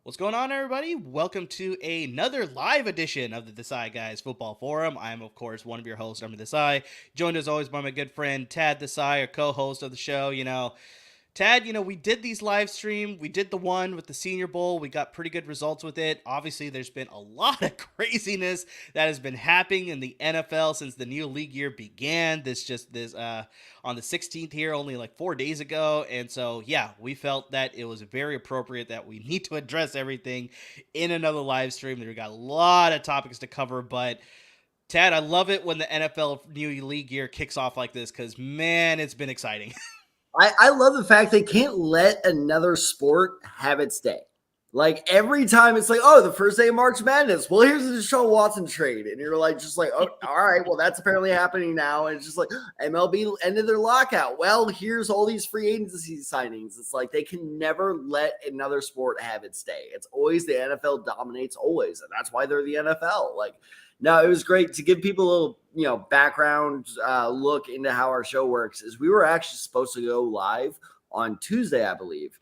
What's going on, everybody? Welcome to another live edition of the Desai Guys Football Forum. I'm, of course, one of your hosts, Desai, joined as always by my good friend Tad Desai, our co-host of the show. Tad, we did these live stream. We did the one with the Senior Bowl. We got pretty good results with it. Obviously, there's been a lot of craziness that has been happening in the NFL since the new league year began. On the 16th here, only like 4 days ago. And so, yeah, we felt that it was very appropriate that we need to address everything in another live stream. We got a lot of topics to cover, but Tad, I love it when the NFL new league year kicks off like this because, man, it's been exciting. I love the fact they can't let another sport have its day. Like every time it's like, oh, the first day of March Madness. Well, here's the Deshaun Watson trade. And you're like, just like, oh, all right, well, that's apparently happening now. And it's just like MLB ended their lockout. Well, here's all these free agency signings. It's like they can never let another sport have its day. It's always the NFL dominates always. And that's why they're the NFL. Like, no, it was great to give people a little, background look into how our show works. Is we were actually supposed to go live on Tuesday, I believe.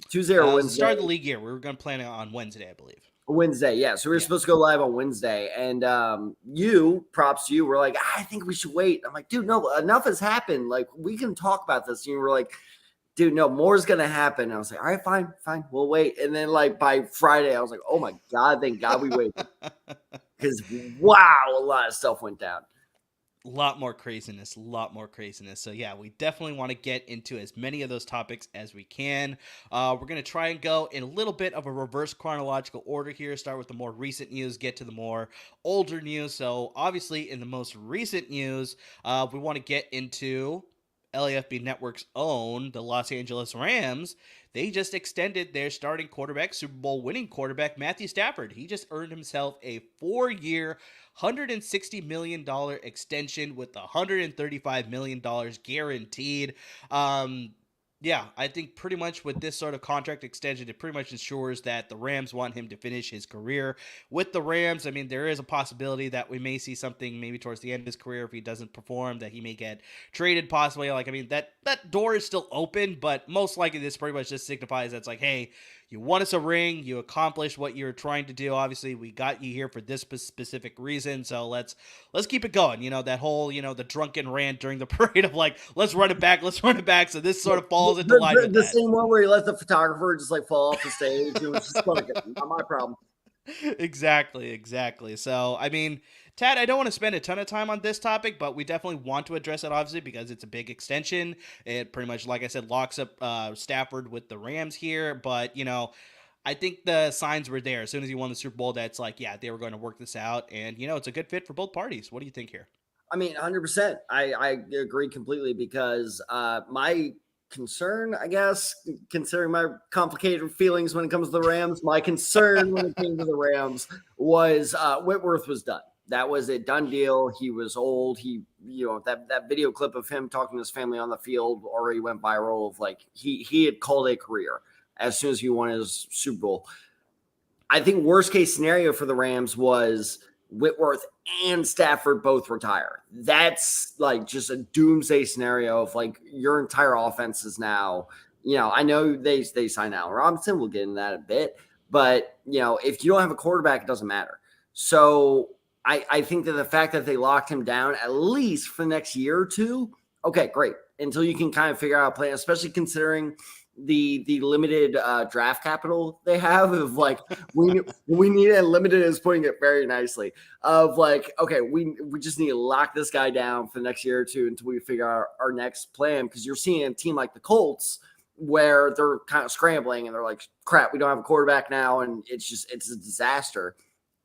Tuesday or Wednesday. Start of the league year. We were going to plan it on Wednesday, I believe. Wednesday, yeah. So we were supposed to go live on Wednesday. And props to you, were like, I think we should wait. I'm like, dude, no, enough has happened. Like, we can talk about this. And you were like, dude, no, more is going to happen. And I was like, all right, fine. We'll wait. And then like by Friday, I was like, oh my God, thank God we waited. Because, wow, a lot of stuff went down. A lot more craziness. So, yeah, we definitely want to get into as many of those topics as we can. We're going to try and go in a little bit of a reverse chronological order here. Start with the more recent news, get to the more older news. So, obviously, in the most recent news, we want to get into LAFB Network's own, the Los Angeles Rams. They just extended their starting quarterback, Super Bowl winning quarterback, Matthew Stafford. He just earned himself a 4-year, $160 million extension with $135 million guaranteed. Yeah, I think pretty much with this sort of contract extension, it pretty much ensures that the Rams want him to finish his career with the Rams. I mean, there is a possibility that we may see something maybe towards the end of his career if he doesn't perform, that he may get traded possibly. That door is still open, but most likely this pretty much just signifies that's like, hey, you won us a ring. You accomplished what you're trying to do. Obviously, we got you here for this specific reason. So let's keep it going. That whole, the drunken rant during the parade of like, let's run it back. So this sort of falls into line with the that. same one where he let the photographer just like fall off the stage. It was just like, not my problem. Exactly. So, I mean, Tad, I don't want to spend a ton of time on this topic, but we definitely want to address it, obviously, because it's a big extension. It pretty much, like I said, locks up Stafford with the Rams here. But, I think the signs were there as soon as he won the Super Bowl. That's like, yeah, they were going to work this out. And, it's a good fit for both parties. What do you think here? I mean, 100%. I agree completely because my concern, I guess, considering my complicated feelings when it comes to the Rams, my concern when it came to the Rams was Whitworth was done. That was a done deal. He was old. He, that video clip of him talking to his family on the field already went viral of like he had called a career as soon as he won his Super Bowl. I think worst case scenario for the Rams was Whitworth and Stafford both retire. That's like just a doomsday scenario of like your entire offense is now, I know they signed Allen Robinson. We'll get into that a bit. But, if you don't have a quarterback, it doesn't matter. So I think that the fact that they locked him down at least for the next year or two, okay, great. Until you can kind of figure out a plan, especially considering the limited draft capital they have of like we need, and limited is putting it very nicely, of like, okay, we just need to lock this guy down for the next year or two until we figure out our next plan. Because you're seeing a team like the Colts where they're kind of scrambling and they're like, crap, we don't have a quarterback now, and it's a disaster.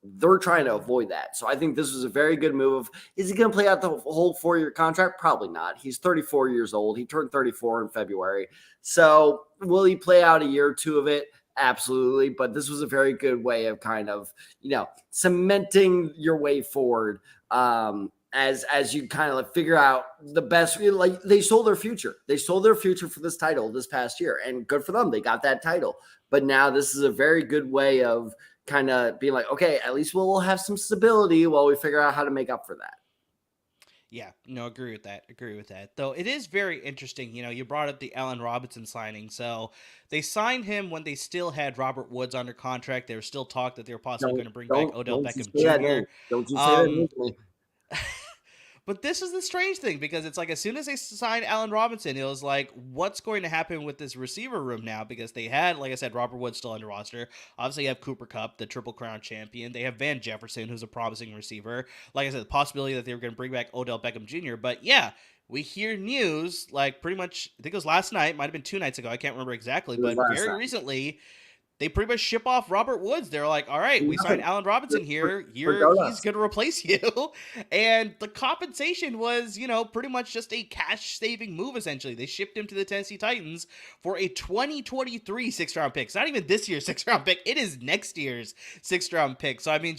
They're trying to avoid that. So I think this was a very good move. Is he going to play out the whole 4-year contract? Probably not. He's 34 years old. He turned 34 in February. So will he play out a year or two of it? Absolutely. But this was a very good way of kind of, cementing your way forward as you kind of like figure out the best. Like they sold their future. They sold their future for this title this past year. And good for them. They got that title. But now this is a very good way of kind of being like, okay, at least we'll have some stability while we figure out how to make up for that. Yeah, no, agree with that. Agree with that. Though it is very interesting. You brought up the Allen Robinson signing. So they signed him when they still had Robert Woods under contract. There was still talk that they were possibly Don't going to bring back don't Odell don't you Beckham say that name? Jr. Don't you say that Um, name to me? But this is the strange thing because it's like as soon as they signed Allen Robinson, it was like, what's going to happen with this receiver room now? Because they had, like I said, Robert Woods still on the roster. Obviously, you have Cooper Kupp, the Triple Crown champion. They have Van Jefferson, who's a promising receiver. Like I said, the possibility that they were going to bring back Odell Beckham Jr. But yeah, we hear news like pretty much, I think it was last night, might have been 2 nights ago. I can't remember exactly, It was but last very night. recently they pretty much ship off Robert Woods. They're like, all right, we signed Nothing. Allen Robinson here. Forgot He's us. going to replace you. And the compensation was, pretty much just a cash saving move, essentially. They shipped him to the Tennessee Titans for a 2023 6th-round pick. It's not even this year's 6th-round pick. It is next year's 6th-round pick. So, I mean,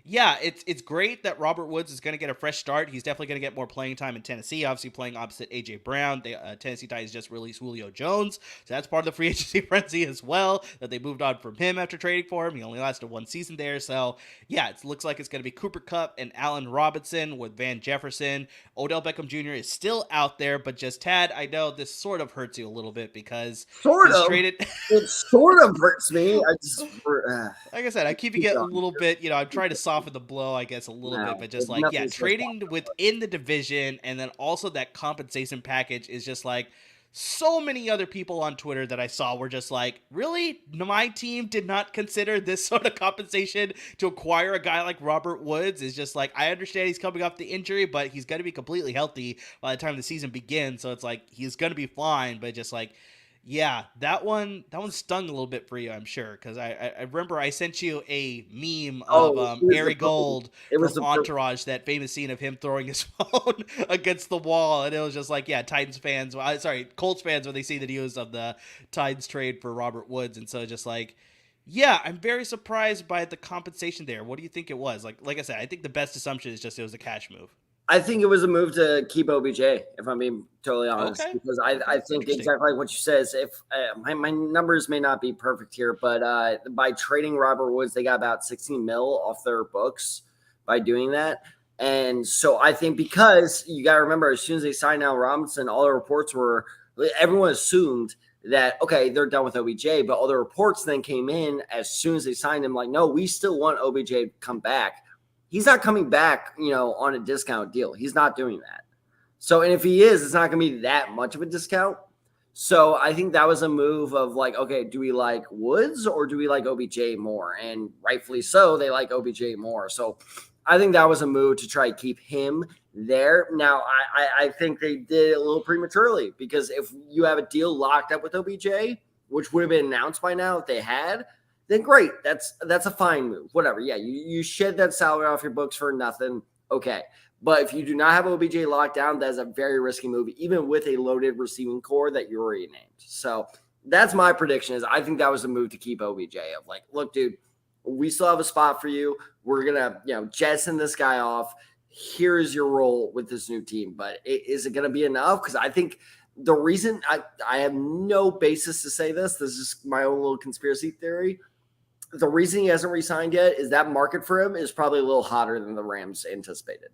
yeah, it's great that Robert Woods is going to get a fresh start. He's definitely going to get more playing time in Tennessee, obviously playing opposite A.J. Brown. Tennessee Titans just released Julio Jones, so that's part of the free agency frenzy as well, that they moved on from him after trading for him. He only lasted 1 season there, so yeah, it looks like it's going to be Cooper Kupp and Allen Robinson with Van Jefferson. Odell Beckham Jr. is still out there, but just Tad, I know this sort of hurts you a little bit because Sort he's of. traded. It sort of hurts me. I just Like I said, I keep it a little bit, I'm trying to soften the blow, I guess, a little bit, no, but just like, yeah, nothing's gonna stop trading within the division and then also that compensation package is just like so many other people on Twitter that I saw were just like, really? My team did not consider this sort of compensation to acquire a guy like Robert Woods. Is just like, I understand he's coming off the injury, but he's going to be completely healthy by the time the season begins. So it's like, he's going to be fine, but just like, yeah, that one stung a little bit for you, I'm sure, because I remember I sent you a meme of Oh, it was the Ari Gold it was from the Entourage, that famous scene of him throwing his phone against the wall, and it was just like, yeah, Titans fans, sorry, Colts fans, when they see the news of the Titans trade for Robert Woods, and so just like, yeah, I'm very surprised by the compensation there. What do you think it was? Like I said, I think the best assumption is just it was a cash move. I think it was a move to keep OBJ, if I'm being totally honest, Okay, because okay, I that's think interesting. exactly like what you said is if my numbers may not be perfect here, but by trading Robert Woods, they got about 16 mil off their books by doing that. And so I think because you got to remember, as soon as they signed Al Robinson, all the reports were everyone assumed that, okay, they're done with OBJ, but all the reports then came in as soon as they signed him, like, no, we still want OBJ to come back. He's not coming back, on a discount deal. He's not doing that. So, and if he is, it's not going to be that much of a discount. So I think that was a move of like, okay, do we like Woods or do we like OBJ more? And rightfully so, they like OBJ more. So I think that was a move to try to keep him there. Now, I think they did it a little prematurely because if you have a deal locked up with OBJ, which would have been announced by now if they had, then great. That's a fine move. Whatever. Yeah, you shed that salary off your books for nothing. Okay. But if you do not have OBJ locked down, that is a very risky move, even with a loaded receiving core that you already named. So that's my prediction is I think that was a move to keep OBJ of like, look, dude, we still have a spot for you. We're going to, jettison this guy off. Here is your role with this new team. But is it going to be enough? Because I think the reason I have no basis to say this is my own little conspiracy theory. The reason he hasn't re-signed yet is that market for him is probably a little hotter than the Rams anticipated.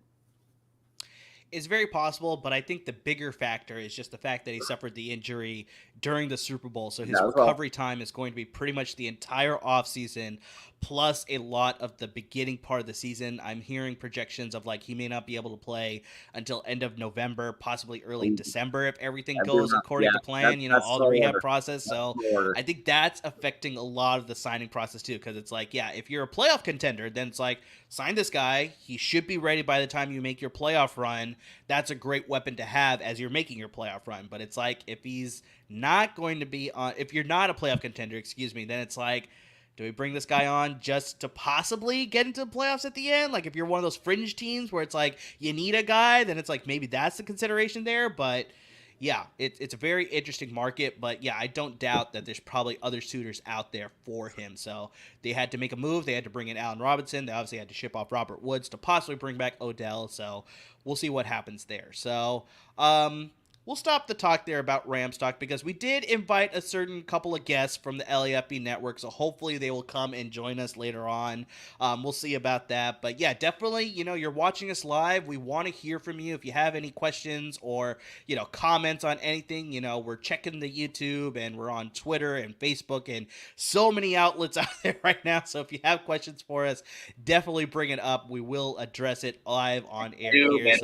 It's very possible, but I think the bigger factor is just the fact that he suffered the injury during the Super Bowl. So his recovery time is going to be pretty much the entire offseason, plus a lot of the beginning part of the season. I'm hearing projections of like he may not be able to play until end of November, possibly early December if everything goes according to plan, all the rehab process. So I think that's affecting a lot of the signing process too, because it's like, yeah, if you're a playoff contender, then it's like, sign this guy. He should be ready by the time you make your playoff run. That's a great weapon to have as you're making your playoff run. But it's like, if he's not going to be on, if you're not a playoff contender, then it's like, do we bring this guy on just to possibly get into the playoffs at the end? Like if you're one of those fringe teams where it's like you need a guy, then it's like maybe that's the consideration there. But yeah, it's a very interesting market. But yeah, I don't doubt that there's probably other suitors out there for him. So they had to make a move. They had to bring in Allen Robinson. They obviously had to ship off Robert Woods to possibly bring back Odell. So we'll see what happens there. So we'll stop the talk there about Rams talk because we did invite a certain couple of guests from the LAFB network, so hopefully they will come and join us later on. We'll see about that. But yeah, definitely, you're watching us live. We want to hear from you if you have any questions or, comments on anything. We're checking the YouTube and we're on Twitter and Facebook and so many outlets out there right now. So if you have questions for us, definitely bring it up. We will address it live on air here.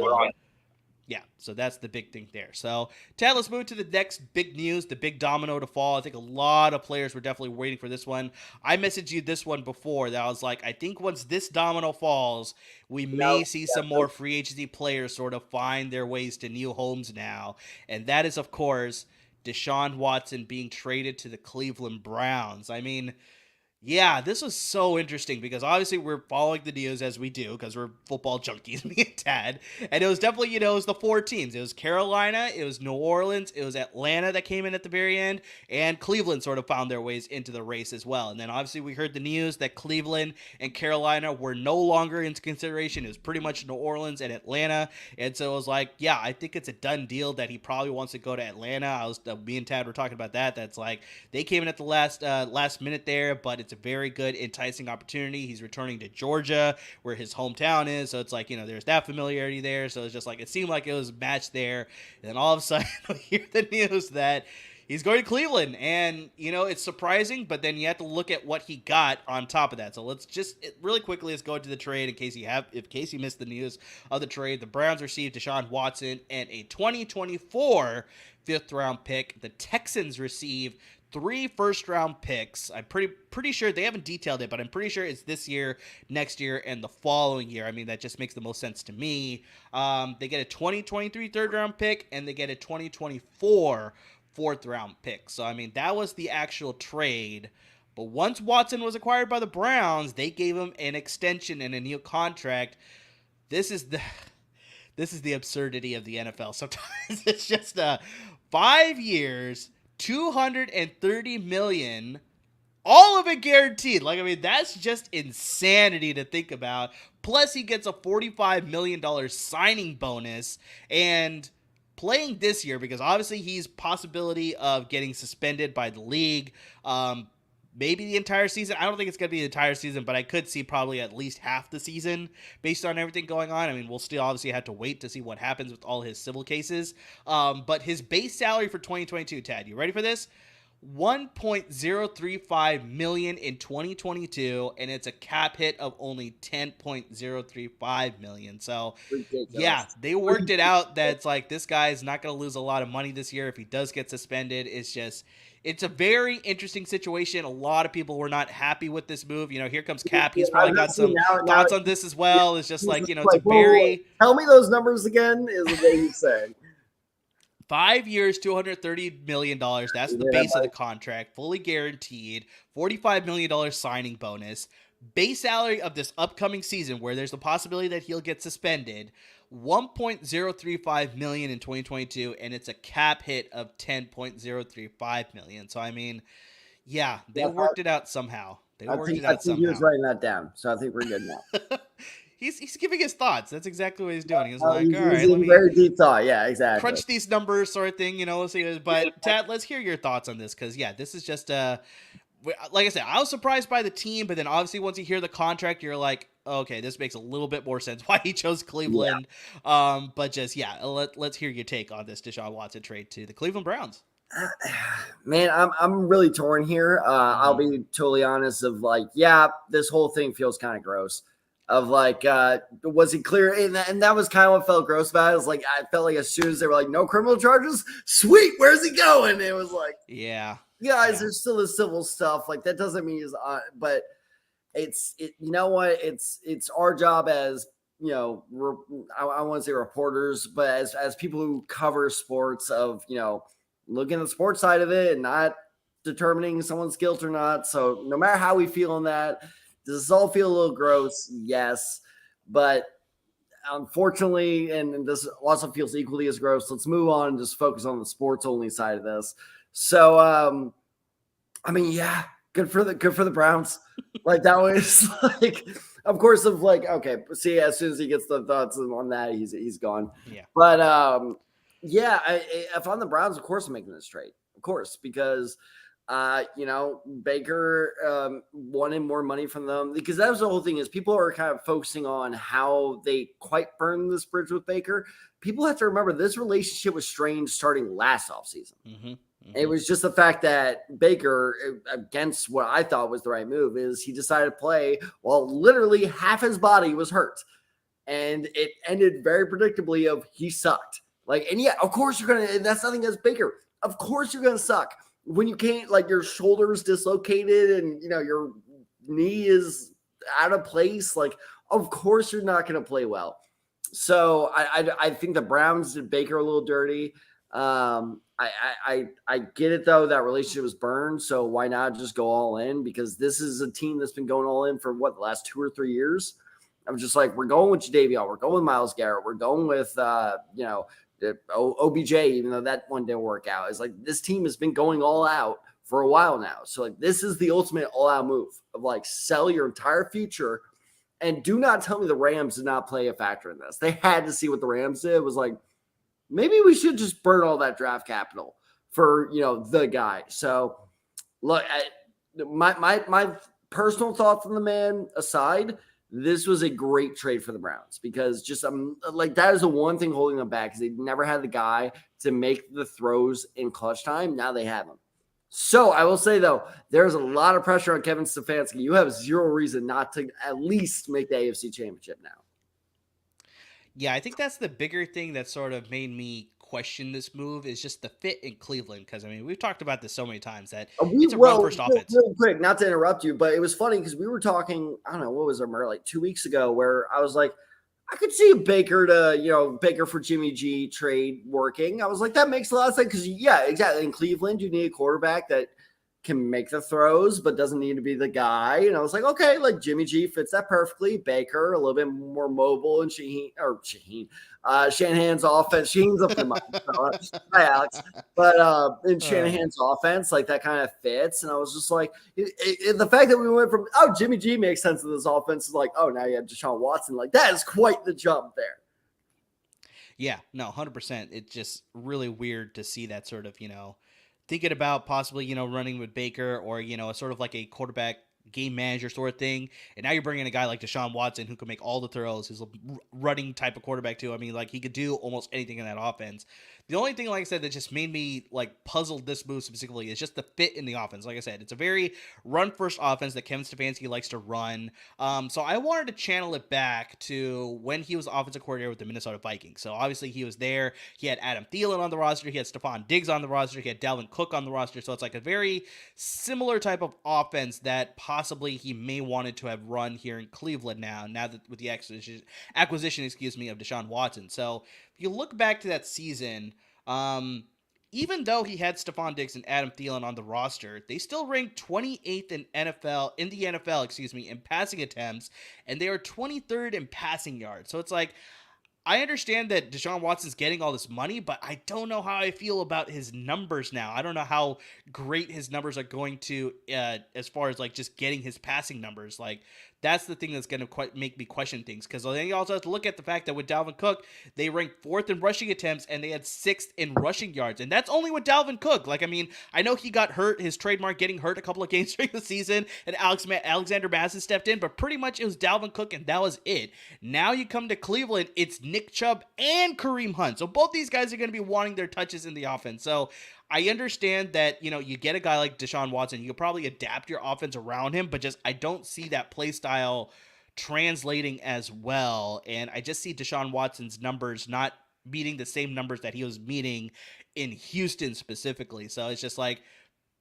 Yeah, so that's the big thing there. So, Tad, let's move to the next big news, the big domino to fall. I think a lot of players were definitely waiting for this one. I messaged you this one before that I was like, I think once this domino falls, we may see some more free agency players sort of find their ways to new homes now. And that is, of course, Deshaun Watson being traded to the Cleveland Browns. I mean, yeah, this was so interesting because obviously we're following the news as we do because we're football junkies, me and Tad. And it was definitely, it was the four teams. It was Carolina, it was New Orleans, it was Atlanta that came in at the very end, and Cleveland sort of found their ways into the race as well. And then obviously we heard the news that Cleveland and Carolina were no longer into consideration. It was pretty much New Orleans and Atlanta. And so it was like, yeah, I think it's a done deal that he probably wants to go to Atlanta. Me and Tad were talking about that. That's like, they came in at the last minute there, but it's a very good, enticing opportunity. He's returning to Georgia, where his hometown is, so it's like, there's that familiarity there. So it's just like, it seemed like it was matched there. And then all of a sudden, we hear the news that he's going to Cleveland, and it's surprising, but then you have to look at what he got on top of that. So let's just really quickly, let's go into the trade in case you missed the news of the trade. The Browns received Deshaun Watson and a 2024 fifth-round pick. The Texans received 3 first-round picks. I'm pretty sure they haven't detailed it, but I'm pretty sure it's this year, next year, and the following year. I mean, that just makes the most sense to me. They get a 2023 third-round pick, and they get a 2024 fourth-round pick. So, I mean, that was the actual trade. But once Watson was acquired by the Browns, they gave him an extension and a new contract. This is the absurdity of the NFL. Sometimes it's just 5 years, $230 million, all of it guaranteed. Like, I mean, that's just insanity to think about. Plus, he gets a $45 million signing bonus and playing this year because obviously he's possibility of getting suspended by the league. Maybe the entire season. I don't think it's going to be the entire season, but I could see probably at least half the season based on everything going on. I mean, we'll still obviously have to wait to see what happens with all his civil cases. But his base salary for 2022, Tad, you ready for this? $1.035 million in 2022, and it's a cap hit of only $10.035 million. So, yeah, they worked it out that it's like this guy's not going to lose a lot of money this year if he does get suspended. It's a very interesting situation. A lot of people were not happy with this move. Here comes Cap. He's probably got some thoughts on this as well. It's just like, it's a very... Tell me those numbers again, is what he's saying. 5 years, $230 million. That's the base of the contract. Fully guaranteed. $45 million signing bonus. Base salary of this upcoming season, where there's the possibility that he'll get suspended, $1.035 million in 2022, and it's a cap hit of $10.035 million. So, I mean, yeah, they worked it out somehow. I think he was writing that down, so I think we're good now. He's giving his thoughts. That's exactly what he's doing. He's like, all right, let me very deep thought. Yeah, exactly. Crunch these numbers, sort of thing. We'll see. But Tad, let's hear your thoughts on this because this is just like I said, I was surprised by the team, but then obviously once you hear the contract, you're like, okay, this makes a little bit more sense why he chose Cleveland. Yeah. But just let's hear your take on this Deshaun Watson trade to the Cleveland Browns. Man, I'm really torn here. I'll be totally honest. This whole thing feels kind of gross. Of like, was he clear? And that was kind of what felt gross about it. It was like, I felt like as soon as they were like, no criminal charges, sweet, where's he going? It was like, guys, there's still the civil stuff. Like, that doesn't mean he's on, but you know what? It's our job as, I want to say reporters, but as people who cover sports of, looking at the sports side of it and not determining someone's guilt or not. So no matter how we feel on that, does this all feel a little gross? Yes. But unfortunately, and this also feels equally as gross, let's move on and just focus on the sports only side of this. So, good for the Browns. Like, that was like, of course, okay, see, as soon as he gets the thoughts on that, he's gone. Yeah. But Yeah, if I'm the Browns, of course I'm making this trade. Of course, because Baker wanted more money from them, because that was the whole thing. Is people are kind of focusing on how they quite burned this bridge with Baker. People have to remember this relationship was strained starting last offseason. It was just the fact that Baker, against what I thought was the right move, is he decided to play while literally half his body was hurt. And it ended very predictably of he sucked. And yeah, of course you're going to, and that's nothing against Baker. Of course you're going to suck. When you can't, your shoulder's dislocated and, your knee is out of place, of course you're not going to play well. So I think the Browns did Baker a little dirty. I get it, though, that relationship was burned. So why not just go all in? Because this is a team that's been going all in for the last 2 or 3 years. I'm just we're going with Jadeveon. We're going with Myles Garrett. We're going with, OBJ, even though that one didn't work out. It's this team has been going all out for a while now. So this is the ultimate all out move of sell your entire future. And do not tell me the Rams did not play a factor in this. They had to see what the Rams did. It was maybe we should just burn all that draft capital for, the guy. So look, my personal thought from the man aside, this was a great trade for the Browns, because just that is the one thing holding them back, because they never had the guy to make the throws in clutch time. Now they have him. So I will say, though, there's a lot of pressure on Kevin Stefanski. You have zero reason not to at least make the AFC Championship now. Yeah, I think that's the bigger thing that sort of made me question this move, is just the fit in Cleveland. Because, we've talked about this so many times that it's a run-first offense. Real quick, not to interrupt you, but it was funny because we were talking, I don't know, what was it, 2 weeks ago, where I was I could see a Baker for Jimmy G trade working. I was that makes a lot of sense, because, yeah, exactly. In Cleveland, you need a quarterback that can make the throws but doesn't need to be the guy. And I was okay, Jimmy G fits that perfectly. Baker, a little bit more mobile, and Shanahan's offense. Shanahan's up to my hi, Alex. But in Shanahan's offense, that kind of fits. And I was just the fact that we went from, Jimmy G makes sense of this offense, is now you have Deshaun Watson. That is quite the jump there. Yeah, no, 100%. It's just really weird to see that sort of, thinking about possibly, running with Baker, or, a sort of a quarterback game manager sort of thing. And now you're bringing a guy like Deshaun Watson, who can make all the throws. He's a running type of quarterback too. He could do almost anything in that offense. The only thing, like I said, that just made me puzzled this move specifically is just the fit in the offense. Like I said, it's a very run-first offense that Kevin Stefanski likes to run. So I wanted to channel it back to when he was offensive coordinator with the Minnesota Vikings. So obviously he was there. He had Adam Thielen on the roster. He had Stephon Diggs on the roster. He had Dalvin Cook on the roster. So it's a very similar type of offense that possibly he may wanted to have run here in Cleveland now that with the acquisition, of Deshaun Watson. So if you look back to that season, even though he had Stephon Diggs and Adam Thielen on the roster, they still ranked 28th in the NFL, in passing attempts, and they are 23rd in passing yards. So it's I understand that Deshaun Watson's getting all this money, but I don't know how I feel about his numbers now. I don't know how great his numbers are going to, as far as just getting his passing numbers. That's the thing that's going to make me question things. Because then you also have to look at the fact that with Dalvin Cook, they ranked 4th in rushing attempts and they had 6th in rushing yards. And that's only with Dalvin Cook. I know he got hurt, his trademark getting hurt a couple of games during the season, and Alexander Madison stepped in, but pretty much it was Dalvin Cook and that was it. Now you come to Cleveland, it's Nick Chubb and Kareem Hunt. So both these guys are going to be wanting their touches in the offense. So I understand that, you get a guy like Deshaun Watson, you could probably adapt your offense around him, but just I don't see that play style translating as well. And I just see Deshaun Watson's numbers not meeting the same numbers that he was meeting in Houston specifically. So it's just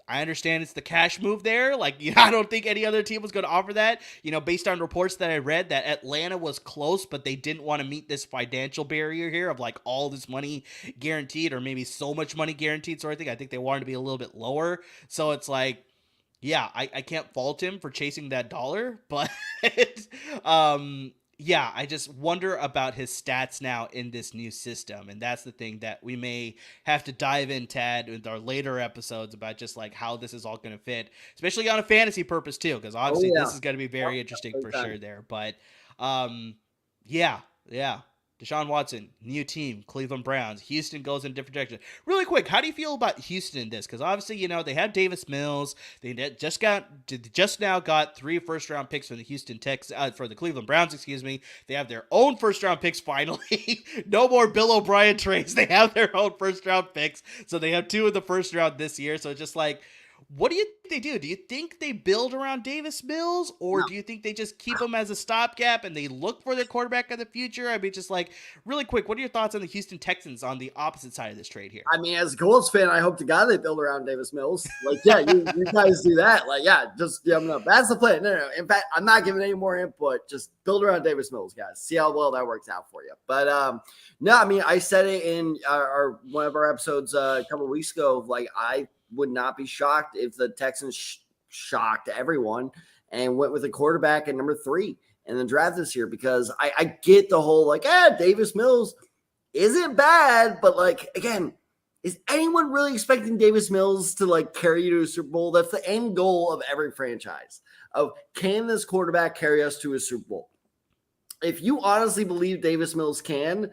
I understand it's the cash move there. I don't think any other team was going to offer that, based on reports that I read that Atlanta was close, but they didn't want to meet this financial barrier here of all this money guaranteed, or maybe so much money guaranteed sort of thing. I think they wanted to be a little bit lower. So it's yeah, I can't fault him for chasing that dollar, but, yeah, I just wonder about his stats now in this new system. And that's the thing that we may have to dive in, Tad, with our later episodes about just how this is all going to fit, especially on a fantasy purpose too, because obviously this is going to be very interesting for sure there. But yeah. Deshaun Watson, new team, Cleveland Browns. Houston goes in a different direction. Really quick, how do you feel about Houston in this? Because obviously, they have Davis Mills. They just now got 3 first-round picks from the for the Cleveland Browns. Excuse me. They have their own first-round picks finally. No more Bill O'Brien trades. They have their own first-round picks. So they have 2 in the first round this year. So just like, what do you think they do? Do you think they build around Davis Mills, or do you think they just keep him as a stopgap and they look for their quarterback of the future? I mean, just like really quick, what are your thoughts on the Houston Texans on the opposite side of this trade here? I mean, as a Colts fan, I hope to God they build around Davis Mills. Like, yeah, you guys do that. Like, yeah, just give him up. That's the plan. No. In fact, I'm not giving any more input. Just build around Davis Mills, guys. See how well that works out for you. But no, I mean, I said it in one of our episodes a couple of weeks ago. Like, I would not be shocked if the Texans shocked everyone and went with a quarterback at number 3 in the draft this year, because I get the whole like, Davis Mills isn't bad, but like, again, is anyone really expecting Davis Mills to like carry you to a Super Bowl? That's the end goal of every franchise, of can this quarterback carry us to a Super Bowl? If you honestly believe Davis Mills can,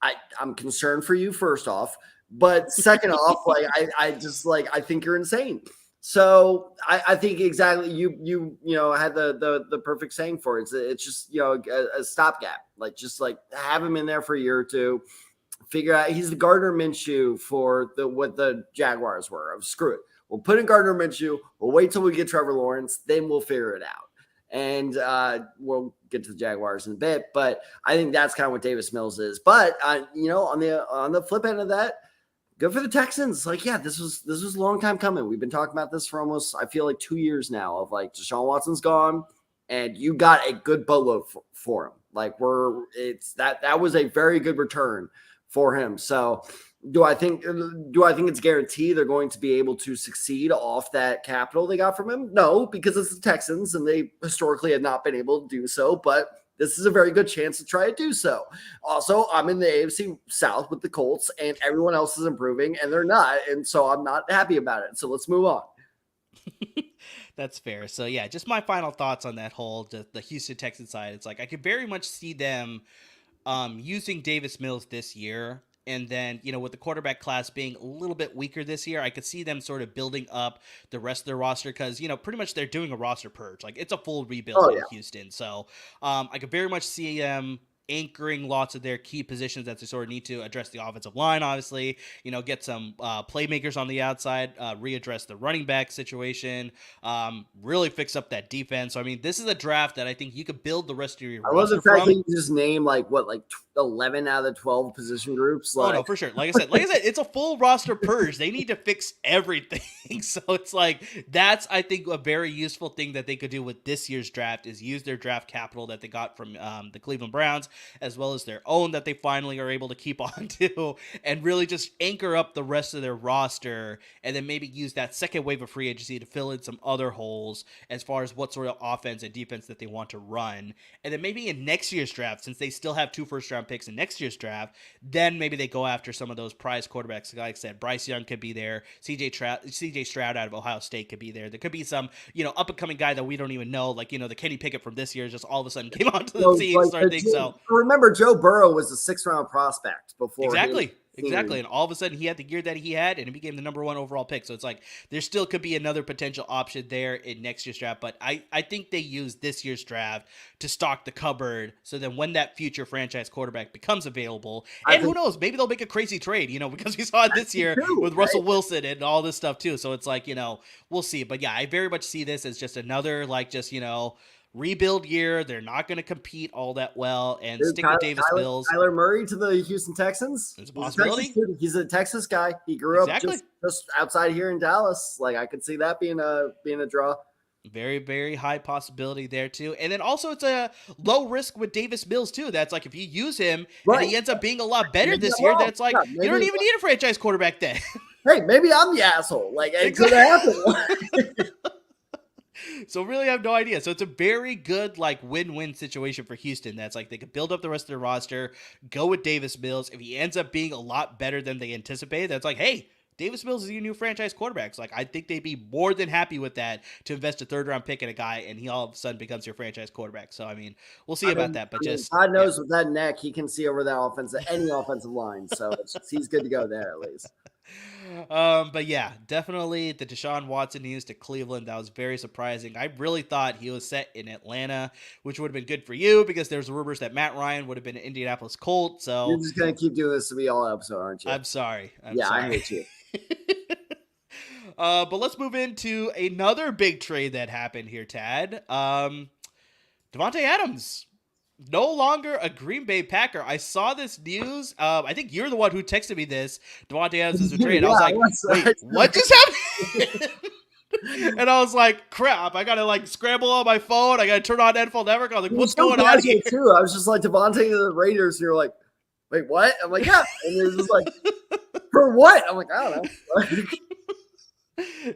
I'm concerned for you, first off. But second off, like I think you're insane. So I think exactly you had the perfect saying for it. It's just a stopgap. Like just like have him in there for a year or two, figure out he's the Gardner Minshew for what the Jaguars were. Screw it. We'll put in Gardner Minshew. We'll wait till we get Trevor Lawrence, then we'll figure it out. And we'll get to the Jaguars in a bit. But I think that's kind of what Davis Mills is. But on the flip end of that, good for the Texans. Like, yeah, this was a long time coming. We've been talking about this for almost, I feel like 2 years now, of like Deshaun Watson's gone and you got a good boatload for him. Like that was a very good return for him. So do I think it's guaranteed they're going to be able to succeed off that capital they got from him? No, because it's the Texans and they historically have not been able to do so, but this is a very good chance to try to do so. Also, I'm in the AFC South with the Colts, and everyone else is improving, and they're not, and so I'm not happy about it. So let's move on. That's fair. So, yeah, just my final thoughts on that whole the Houston Texans side. It's like I could very much see them using Davis Mills this year. And then, with the quarterback class being a little bit weaker this year, I could see them sort of building up the rest of their roster because, pretty much they're doing a roster purge. Like, it's a full rebuild in Houston. So I could very much see them anchoring lots of their key positions that they sort of need to address the offensive line, obviously, get some playmakers on the outside, readdress the running back situation, really fix up that defense. So, I mean, this is a draft that I think you could build the rest of your roster. I love the fact that you just name 11 out of the 12 position groups. Oh, no, for sure. Like I said, it's a full roster purge. They need to fix everything. So it's like, that's, I think, a very useful thing that they could do with this year's draft is use their draft capital that they got from the Cleveland Browns, as well as their own that they finally are able to keep on to, and really just anchor up the rest of their roster, and then maybe use that second wave of free agency to fill in some other holes as far as what sort of offense and defense that they want to run. And then maybe in next year's draft, since they still have 2 first-round picks in next year's draft, then maybe they go after some of those prize quarterbacks. Like I said, Bryce Young could be there. CJ Stroud out of Ohio State could be there. There could be some, up-and-coming guy that we don't even know, like, the Kenny Pickett from this year just all of a sudden came onto the scene and started things. So remember, Joe Burrow was a 6th-round prospect before. Exactly. And all of a sudden he had the gear that he had and he became the number 1 overall pick. So it's like there still could be another potential option there in next year's draft. But I think they use this year's draft to stock the cupboard. So then when that future franchise quarterback becomes available, and who knows, maybe they'll make a crazy trade, because we saw it this year with Russell Wilson and all this stuff too. So it's like, we'll see. But yeah, I very much see this as just another, rebuild year. They're not going to compete all that well, and stick with Davis Mills. Kyler Murray to the Houston Texans. It's a possibility. He's a Texas guy. He grew up just outside here in Dallas. Like I could see that being a draw. Very, very high possibility there too. And then also it's a low risk with Davis Mills too. That's like if you use him and he ends up being a lot better this year, that's like you don't even need a franchise quarterback then. Hey, maybe I'm the asshole. Like it could happen. So really I have no idea. So it's a very good win-win situation for Houston. That's like they could build up the rest of their roster, go with Davis Mills. If he ends up being a lot better than they anticipated, that's like, hey, Davis Mills is your new franchise quarterback. So, like, I think they'd be more than happy with that to invest a 3rd-round pick in a guy, and he all of a sudden becomes your franchise quarterback. So, I mean, we'll see about that. But God knows with that neck, he can see over that any offensive line. So he's good to go there at least. But yeah, definitely the Deshaun Watson news to Cleveland. That was very surprising. I really thought he was set in Atlanta, which would have been good for you because there's rumors that Matt Ryan would have been an Indianapolis Colt. So you're just gonna keep doing this to me all episode, aren't you? I'm sorry. I hate you. But let's move into another big trade that happened here, Tad. Devonta Adams. No longer a Green Bay Packer. I saw this news. I think you're the one who texted me this. Devonta Adams is a trade. I was like, wait, what just happened? And I was like, crap, I got to like scramble on my phone. I got to turn on NFL Network. I was like, what's going on here? Too. I was just like, Devonta to the Raiders. And you're like, wait, what? I'm like, yeah. And you're just like, for what? I'm like, I don't know.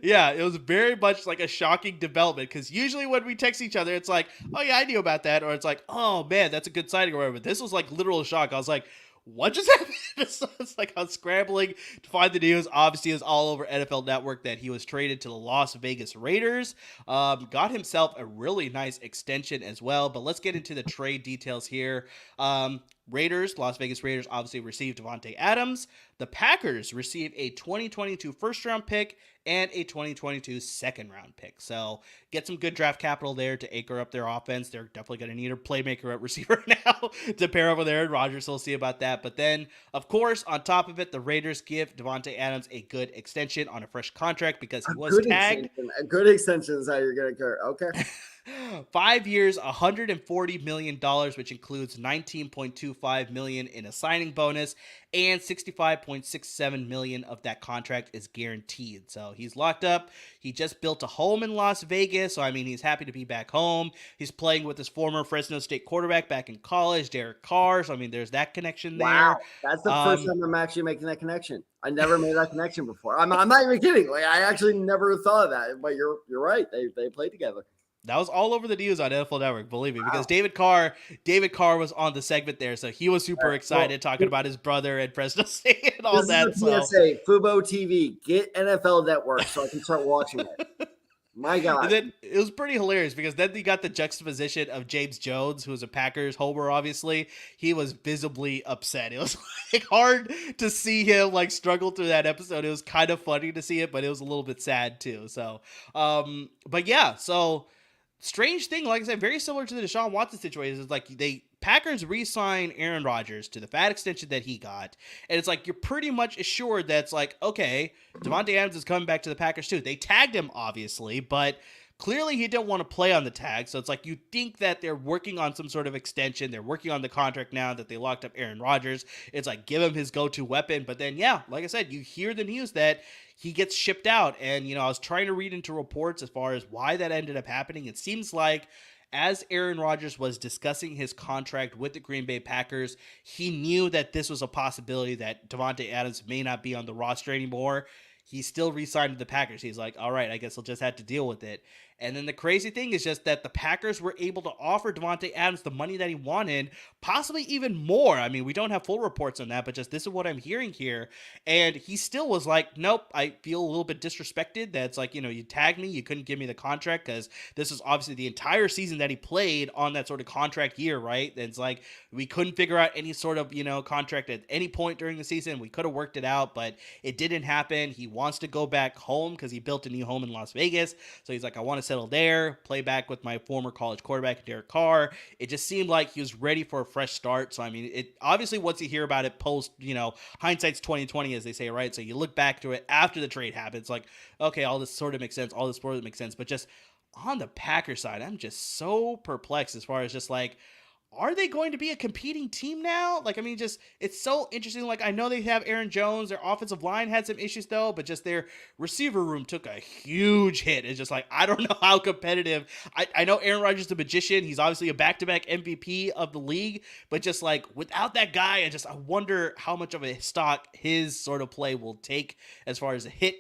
Yeah, it was very much like a shocking development because usually when we text each other, it's like, oh yeah, I knew about that. Or it's like, oh man, that's a good signing or whatever. This was like literal shock. I was like, what just happened? So it's like I was scrambling to find the news. Obviously, it was all over NFL Network that he was traded to the Las Vegas Raiders. Got himself a really nice extension as well. But let's get into the trade details here. Las Vegas Raiders obviously received Devonta Adams. The Packers received a 2022 first-round pick and a 2022 second-round pick. So get some good draft capital there to anchor up their offense. They're definitely going to need a playmaker at receiver now to pair up with Aaron Rodgers. So we'll see about that. But then, of course, on top of it, the Raiders give Devonta Adams a good extension on a fresh contract because he was tagged. A good extension is how you're going to go. Okay. 5 years, $140 million, which includes $19.25 million in a signing bonus, and $65.67 million of that contract is guaranteed. So he's locked up. He just built a home in Las Vegas. So, I mean, he's happy to be back home. He's playing with his former Fresno State quarterback back in college, Derek Carr. So, I mean, there's that connection there. Wow. That's the first time I'm actually making that connection. I never made that connection before. I'm not even kidding. Like, I actually never thought of that. But you're right. They played together. That was all over the news on NFL Network, believe me, because David Carr was on the segment there, so he was super excited talking about his brother at Fresno State and all that. PSA, Fubo TV, get NFL Network so I can start watching it. My God. And then it was pretty hilarious because then you got the juxtaposition of James Jones, who was a Packers homer, obviously. He was visibly upset. It was like hard to see him like struggle through that episode. It was kind of funny to see it, but it was a little bit sad too. So, but yeah, so strange thing, like I said, very similar to the Deshaun Watson situation. It's like Packers re-sign Aaron Rodgers to the fat extension that he got, and it's like you're pretty much assured that's like, okay, Devonta Adams is coming back to the Packers too. They tagged him, obviously, but clearly he didn't want to play on the tag, so it's like you think that they're working on some sort of extension. They're working on the contract now that they locked up Aaron Rodgers. It's like, give him his go-to weapon, but then, yeah, like I said, you hear the news that he gets shipped out, and, you know, I was trying to read into reports as far as why that ended up happening. It seems like as Aaron Rodgers was discussing his contract with the Green Bay Packers, he knew that this was a possibility that Devonta Adams may not be on the roster anymore. He still re-signed with the Packers. He's like, all right, I guess I'll just have to deal with it. And then the crazy thing is just that the Packers were able to offer Devonta Adams the money that he wanted, possibly even more. I mean, we don't have full reports on that, but just this is what I'm hearing here. And he still was like, nope, I feel a little bit disrespected. That's like, you know, you tagged me, you couldn't give me the contract because this is obviously the entire season that he played on that sort of contract year, right? And it's like, we couldn't figure out any sort of, you know, contract at any point during the season. We could have worked it out, but it didn't happen. He wants to go back home because he built a new home in Las Vegas. So he's like, I want to settle there, play back with my former college quarterback, Derek Carr. It just seemed like he was ready for a fresh start. So, I mean, it obviously once you hear about it post, you know, hindsight's 2020, as they say, right? So you look back to it after the trade happens, like, okay, all this sort of makes sense. All this sort of makes sense. But just on the Packers side, I'm just so perplexed as far as just like, are they going to be a competing team now? Like, I mean, just, it's so interesting. Like, I know they have Aaron Jones. Their offensive line had some issues, though, but just their receiver room took a huge hit. It's just like, I don't know how competitive. I know Aaron Rodgers is a magician. He's obviously a back-to-back MVP of the league, but just like, without that guy, I wonder how much of a stock his sort of play will take as far as a hit,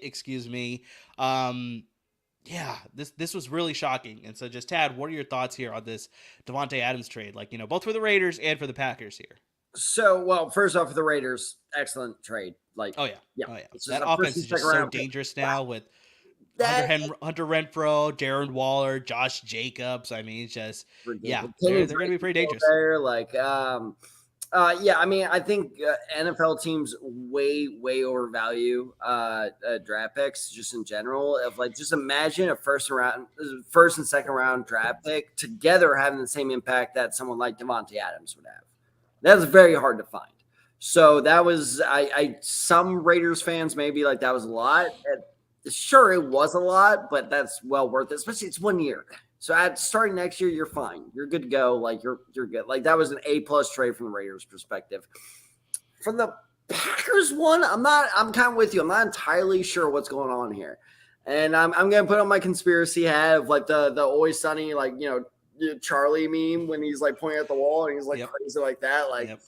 Yeah, this was really shocking. And so just, Tad, what are your thoughts here on this Devonta Adams trade? Like, you know, both for the Raiders and for the Packers here. So, well, first off, for the Raiders, excellent trade. Like, Oh yeah, yeah, oh yeah. it's just That a first offense and is second just so round pick. dangerous Wow, now with that Hunter Renfro, Darren Waller, Josh Jacobs. I mean, it's just yeah, ridiculous. they're Kenny they're gonna be Drake pretty still dangerous. there, like, yeah. I mean, I think NFL teams way overvalue draft picks just in general. Of like, just imagine a first and second round draft pick together having the same impact that someone like Devonta Adams would have. That's very hard to find. So that was some Raiders fans maybe like that was a lot. Sure, it was a lot, but that's well worth it. Especially it's 1 year. So at starting next year, you're fine. You're good to go. Like you're good. Like that was an A+ trade from the Raiders' perspective. From the Packers one, I'm kind of with you. I'm not entirely sure what's going on here. And I'm gonna put on my conspiracy hat of like the Always Sunny, like Charlie meme when he's like pointing at the wall and he's like crazy like that. Like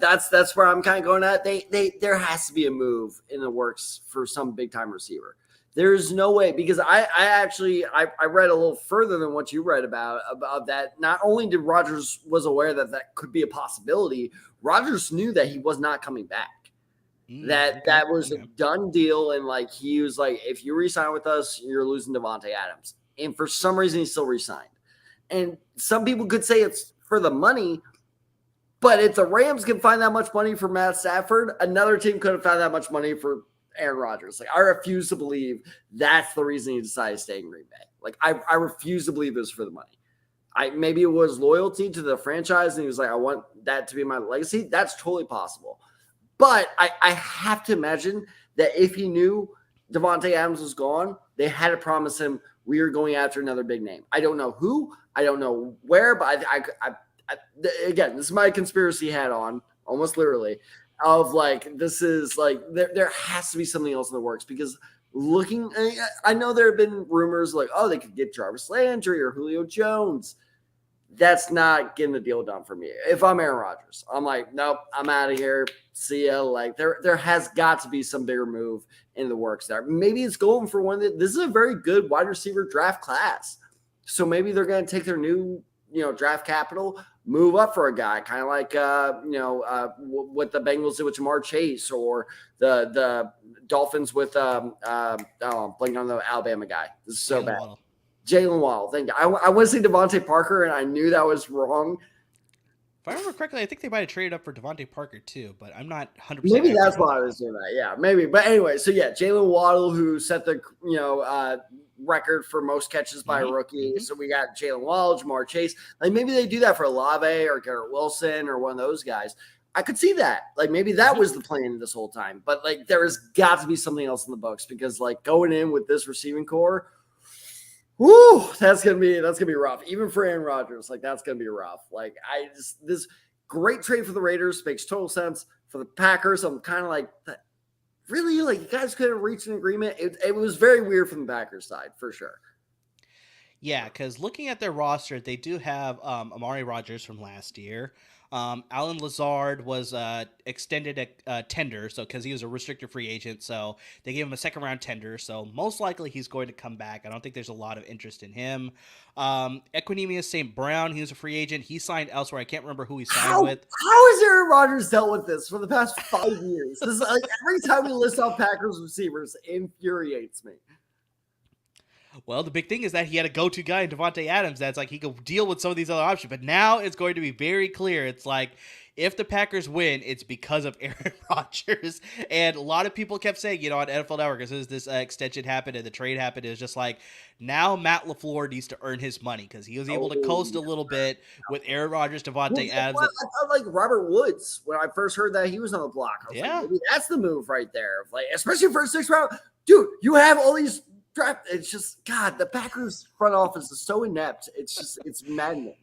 that's where I'm kind of going at. There has to be a move in the works for some big time receiver. There's no way, because I actually read a little further than what you read about that. Not only did Rodgers was aware that could be a possibility, Rodgers knew that he was not coming back. That was a done deal, and like he was like, if you re-sign with us, you're losing Devonta Adams. And for some reason, he still re-signed. And some people could say it's for the money, but if the Rams can find that much money for Matt Stafford, another team could have found that much money for Aaron Rodgers. Like, I refuse to believe that's the reason he decided to stay in Green Bay. Like, I refuse to believe it was for the money. Maybe it was loyalty to the franchise, and he was like, I want that to be my legacy. That's totally possible. But I have to imagine that if he knew Devonta Adams was gone, they had to promise him we are going after another big name. I don't know who, I don't know where, but again, this is my conspiracy hat on, almost literally, of like, this is like, there has to be something else in the works, because I know there have been rumors like, oh, they could get Jarvis Landry or Julio Jones. That's not getting the deal done for me. If I'm Aaron Rodgers, I'm like, nope, I'm out of here. See ya. Like there has got to be some bigger move in the works there. Maybe it's going for one that this is a very good wide receiver draft class. So maybe they're going to take their new, draft capital, move up for a guy, kind of like, what the Bengals did with Jamar Chase, or the Dolphins with, blanking on the Alabama guy. This is so bad. Jalen Waddle. Thank you. I want to say Devontae Parker, and I knew that was wrong. If I remember correctly, I think they might have traded up for Devontae Parker too, but I'm not 100%. Maybe that's why I was doing that. Yeah, maybe. But anyway, so yeah, Jalen Waddle, who set the record for most catches by a rookie. So we got Jalen Waddle, Jamar Chase. Like maybe they do that for Olave or Garrett Wilson or one of those guys. I could see that. Like maybe that was the plan this whole time. But like there has got to be something else in the books, because like going in with this receiving core, woo, that's gonna be rough. Even for Aaron Rodgers, like that's gonna be rough. Like this great trade for the Raiders makes total sense. For the Packers, I'm kind of like, really, like you guys couldn't reach an agreement. It was very weird from the Packers side for sure. Yeah, because looking at their roster, they do have Amari Rodgers from last year. Alan Lazard was extended a tender, so because he was a restricted free agent, so they gave him a second round tender. So most likely he's going to come back. I don't think there's a lot of interest in him. Equinemius St. Brown, he was a free agent. He signed elsewhere. I can't remember who he signed with. How has Aaron Rodgers dealt with this for the past 5 years? This is like every time we list off Packers receivers, it infuriates me. Well, the big thing is that he had a go-to guy in Devonta Adams. That's like he could deal with some of these other options. But now it's going to be very clear. It's like if the Packers win, it's because of Aaron Rodgers. And a lot of people kept saying, on NFL Network, as soon as this extension happened and the trade happened, it was just like, now Matt LaFleur needs to earn his money, because he was able to coast a little bit with Aaron Rodgers, Devonta Adams. I thought like Robert Woods when I first heard that he was on the block. I was like, maybe that's the move right there. Like, especially for a 6th round. Dude, you have all these draft. It's just, God, the Packers front office is so inept. It's maddening.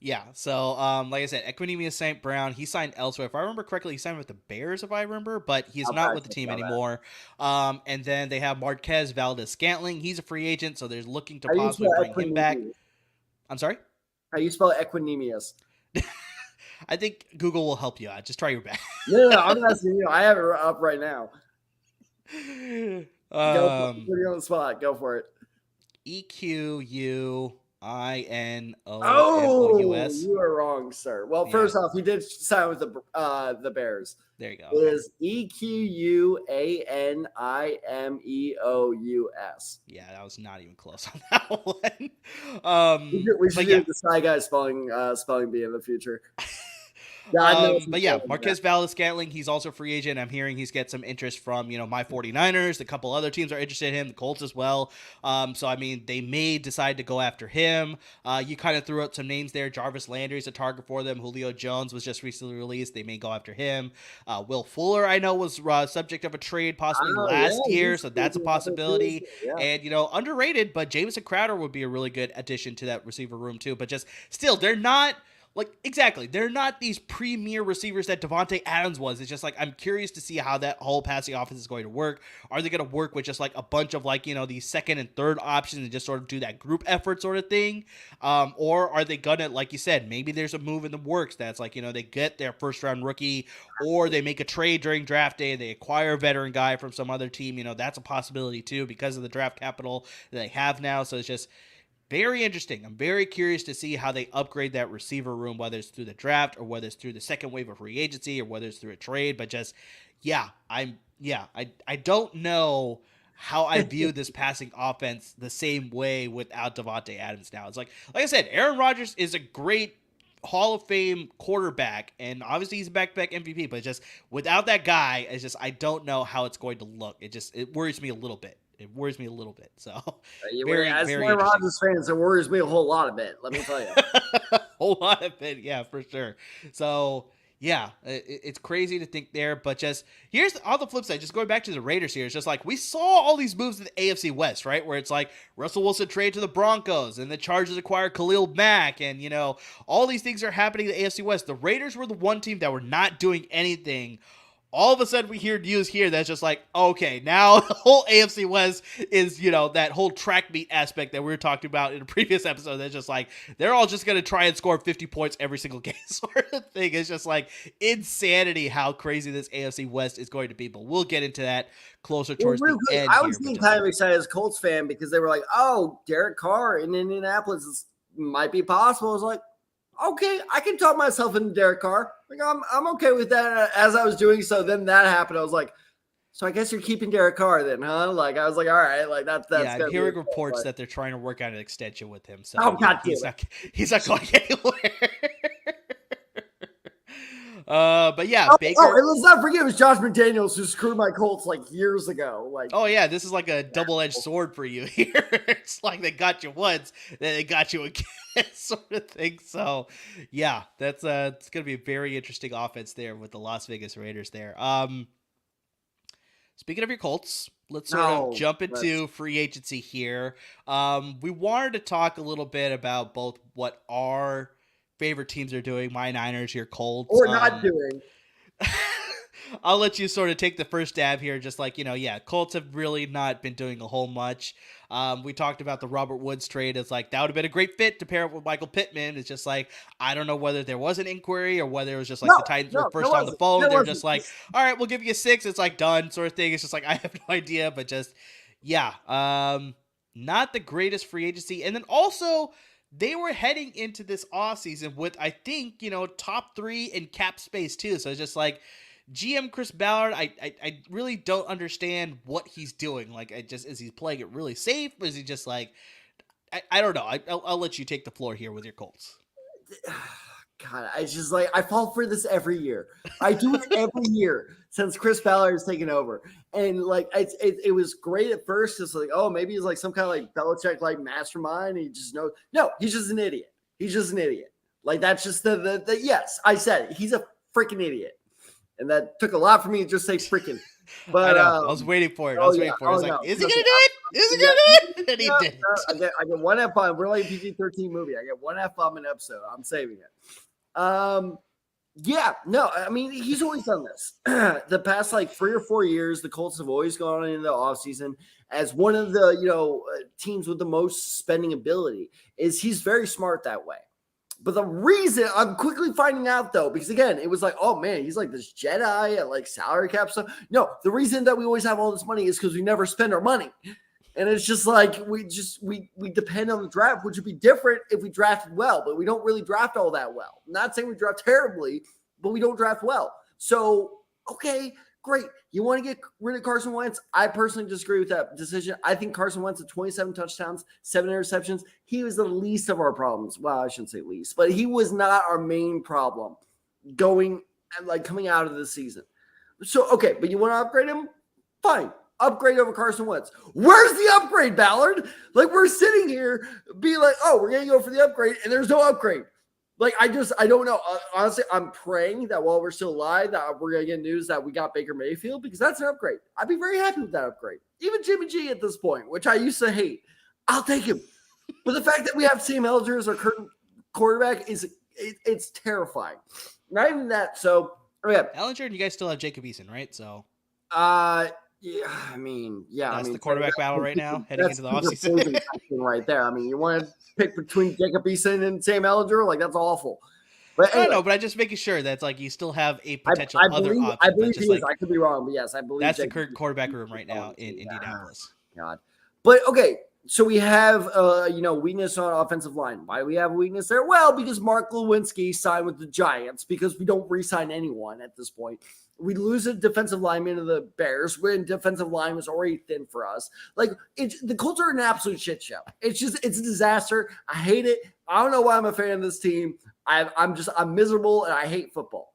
Yeah, so like I said, Equinemius St. Brown, he signed elsewhere. If I remember correctly, he signed with the Bears, if I remember, but he's not with the team anymore. And then they have Marquez Valdez-Scantling. He's a free agent, so they're looking to possibly bring him back. I'm sorry? How you spell Equinemius? I think Google will help you out. Just try your best. No, I'm asking you. I have it up right now. Go put you on the spot. Go for it. EQU Oh, Innomous. you are wrong, sir. Well, Yeah. first off, he did sign with the Bears. There you go. It is EQUANIMEOUS. Yeah, that was not even close on that one. We should But do yeah. the Desai Guys spelling bee in the future. God knows But yeah, Marquez Valdes-Scantling, he's also a free agent. I'm hearing he's get some interest from, my 49ers. A couple other teams are interested in him, the Colts as well. So, I mean, they may decide to go after him. You kind of threw out some names there. Jarvis Landry's a target for them. Julio Jones was just recently released. They may go after him. Will Fuller, I know, was subject of a trade possibly last year, so that's a possibility. Yeah. And, underrated, but Jamison Crowder would be a really good addition to that receiver room too. But just still, they're not... they're not these premier receivers that Devonta Adams was. It's just I'm curious to see how that whole passing offense is going to work. Are they going to work with just a bunch of these second and third options and just sort of do that group effort sort of thing? Or are they going to, like you said, maybe there's a move in the works that's they get their first round rookie, or they make a trade during draft day and they acquire a veteran guy from some other team. That's a possibility too because of the draft capital that they have now. So it's just very interesting. I'm very curious to see how they upgrade that receiver room, whether it's through the draft or whether it's through the second wave of free agency or whether it's through a trade. But just, I don't know how I view this passing offense the same way without Devonta Adams now. It's like I said, Aaron Rodgers is a great Hall of Fame quarterback, and obviously he's a back-to-back MVP, but just without that guy, it's just I don't know how it's going to look. It worries me a little bit. So as my Rodgers fans, it worries me a whole lot of it. Let me tell you, whole lot of it, yeah, for sure. So yeah, it's crazy to think there, but just here's on the flip side, just going back to the Raiders here, it's just we saw all these moves in the AFC West, right? Where it's Russell Wilson trade to the Broncos and the Chargers acquire Khalil Mack, and all these things are happening in the AFC West. The Raiders were the one team that were not doing anything. All of a sudden we hear news here that's just okay, now the whole AFC West is, that whole track meet aspect that we were talking about in a previous episode. That's just they're all just going to try and score 50 points every single game sort of thing. It's just insanity how crazy this AFC West is going to be, but we'll get into that closer towards the end. I was getting kind of excited as a Colts fan because they were Derek Carr in Indianapolis might be possible. I was okay, I can talk myself into Derek Carr. I'm okay with that as I was doing so. Then that happened. I was so I guess you're keeping Derek Carr then, huh? I was all right, that's yeah. I'm hearing reports that they're trying to work out an extension with him. So God, he's not going anywhere. But yeah, Baker. And let's not forget it was Josh McDaniels who screwed my Colts years ago. Oh yeah, this is a double-edged sword for you here. It's they got you once, then they got you again, sort of thing. So yeah, that's it's gonna be a very interesting offense there with the Las Vegas Raiders there. Speaking of your Colts, let's sort of jump into free agency here. We wanted to talk a little bit about both what our favorite teams are doing, my Niners, your Colts. Or not doing. I'll let you sort of take the first stab here. Just Colts have really not been doing a whole much. We talked about the Robert Woods trade. It's that would have been a great fit to pair up with Michael Pittman. It's just I don't know whether there was an inquiry or whether it was just the Titans were first on the phone. They're just all right, we'll give you 6. It's done sort of thing. It's just I have no idea, but just, not the greatest free agency. And then also, they were heading into this offseason with, I think, top 3 in cap space too. So it's just GM Chris Ballard, I really don't understand what he's doing. Is he playing it really safe? Or is he just I don't know. I'll let you take the floor here with your Colts. God, I just I fall for this every year. I do it every year since Chris Ballard has taken over. And it was great at first. It's maybe he's some kind of Belichick mastermind. He just knows. No, he's just an idiot. He's just an idiot. That's just the yes, I said it. He's a freaking idiot. And that took a lot for me to just say freaking. But I was waiting for it. I was waiting for it. I was is he gonna do it? Is he gonna do it? And he didn't. I get one F-bomb. We're a PG-13 movie. I get one F-bomb an episode. I'm saving it. Yeah, no, I mean, he's always done this. The past 3 or 4 years, the Colts have always gone into the offseason as one of the, teams with the most spending ability. He's very smart that way. But the reason I'm quickly finding out, though, because again, it was oh man, he's this Jedi at salary cap stuff. No, the reason that we always have all this money is because we never spend our money. And it's just like we depend on the draft, which would be different if we drafted well, but we don't really draft all that well. I'm not saying we draft terribly, but we don't draft well. So, okay, great. You want to get rid of Carson Wentz? I personally disagree with that decision. I think Carson Wentz had 27 touchdowns, 7 interceptions. He was the least of our problems. Well, I shouldn't say least, but he was not our main problem coming out of the season. So, okay, but you want to upgrade him? Fine. Upgrade over Carson Wentz. Where's the upgrade, Ballard? Like, we're sitting here being like, oh, we're going to go for the upgrade, and there's no upgrade. Like, I don't know. Honestly, I'm praying that while we're still alive, that we're going to get news that we got Baker Mayfield, because that's an upgrade. I'd be very happy with that upgrade. Even Jimmy G at this point, which I used to hate, I'll take him. But the fact that we have Sam Ellinger as our current quarterback it's terrifying. Not even that. So, okay. Ellinger, and you guys still have Jacob Eason, right? So, yeah, I mean, the quarterback battle right now, heading into the offseason. Right there. I mean, you want to pick between Jacob Eason and Sam Ellinger? Like, that's awful. But anyway, no, but I'm just making sure that's like you still have a potential other option. I believe he is. I could be wrong, but yes, I believe that's the current quarterback room right now in Indianapolis. God, but okay. So we have, weakness on offensive line. Why do we have a weakness there? Well, because Mark Lewinsky signed with the Giants, because we don't re-sign anyone at this point. We lose a defensive lineman to the Bears when defensive line was already thin for us. Like, the Colts are an absolute shit show. It's a disaster. I hate it. I don't know why I'm a fan of this team. I'm miserable and I hate football.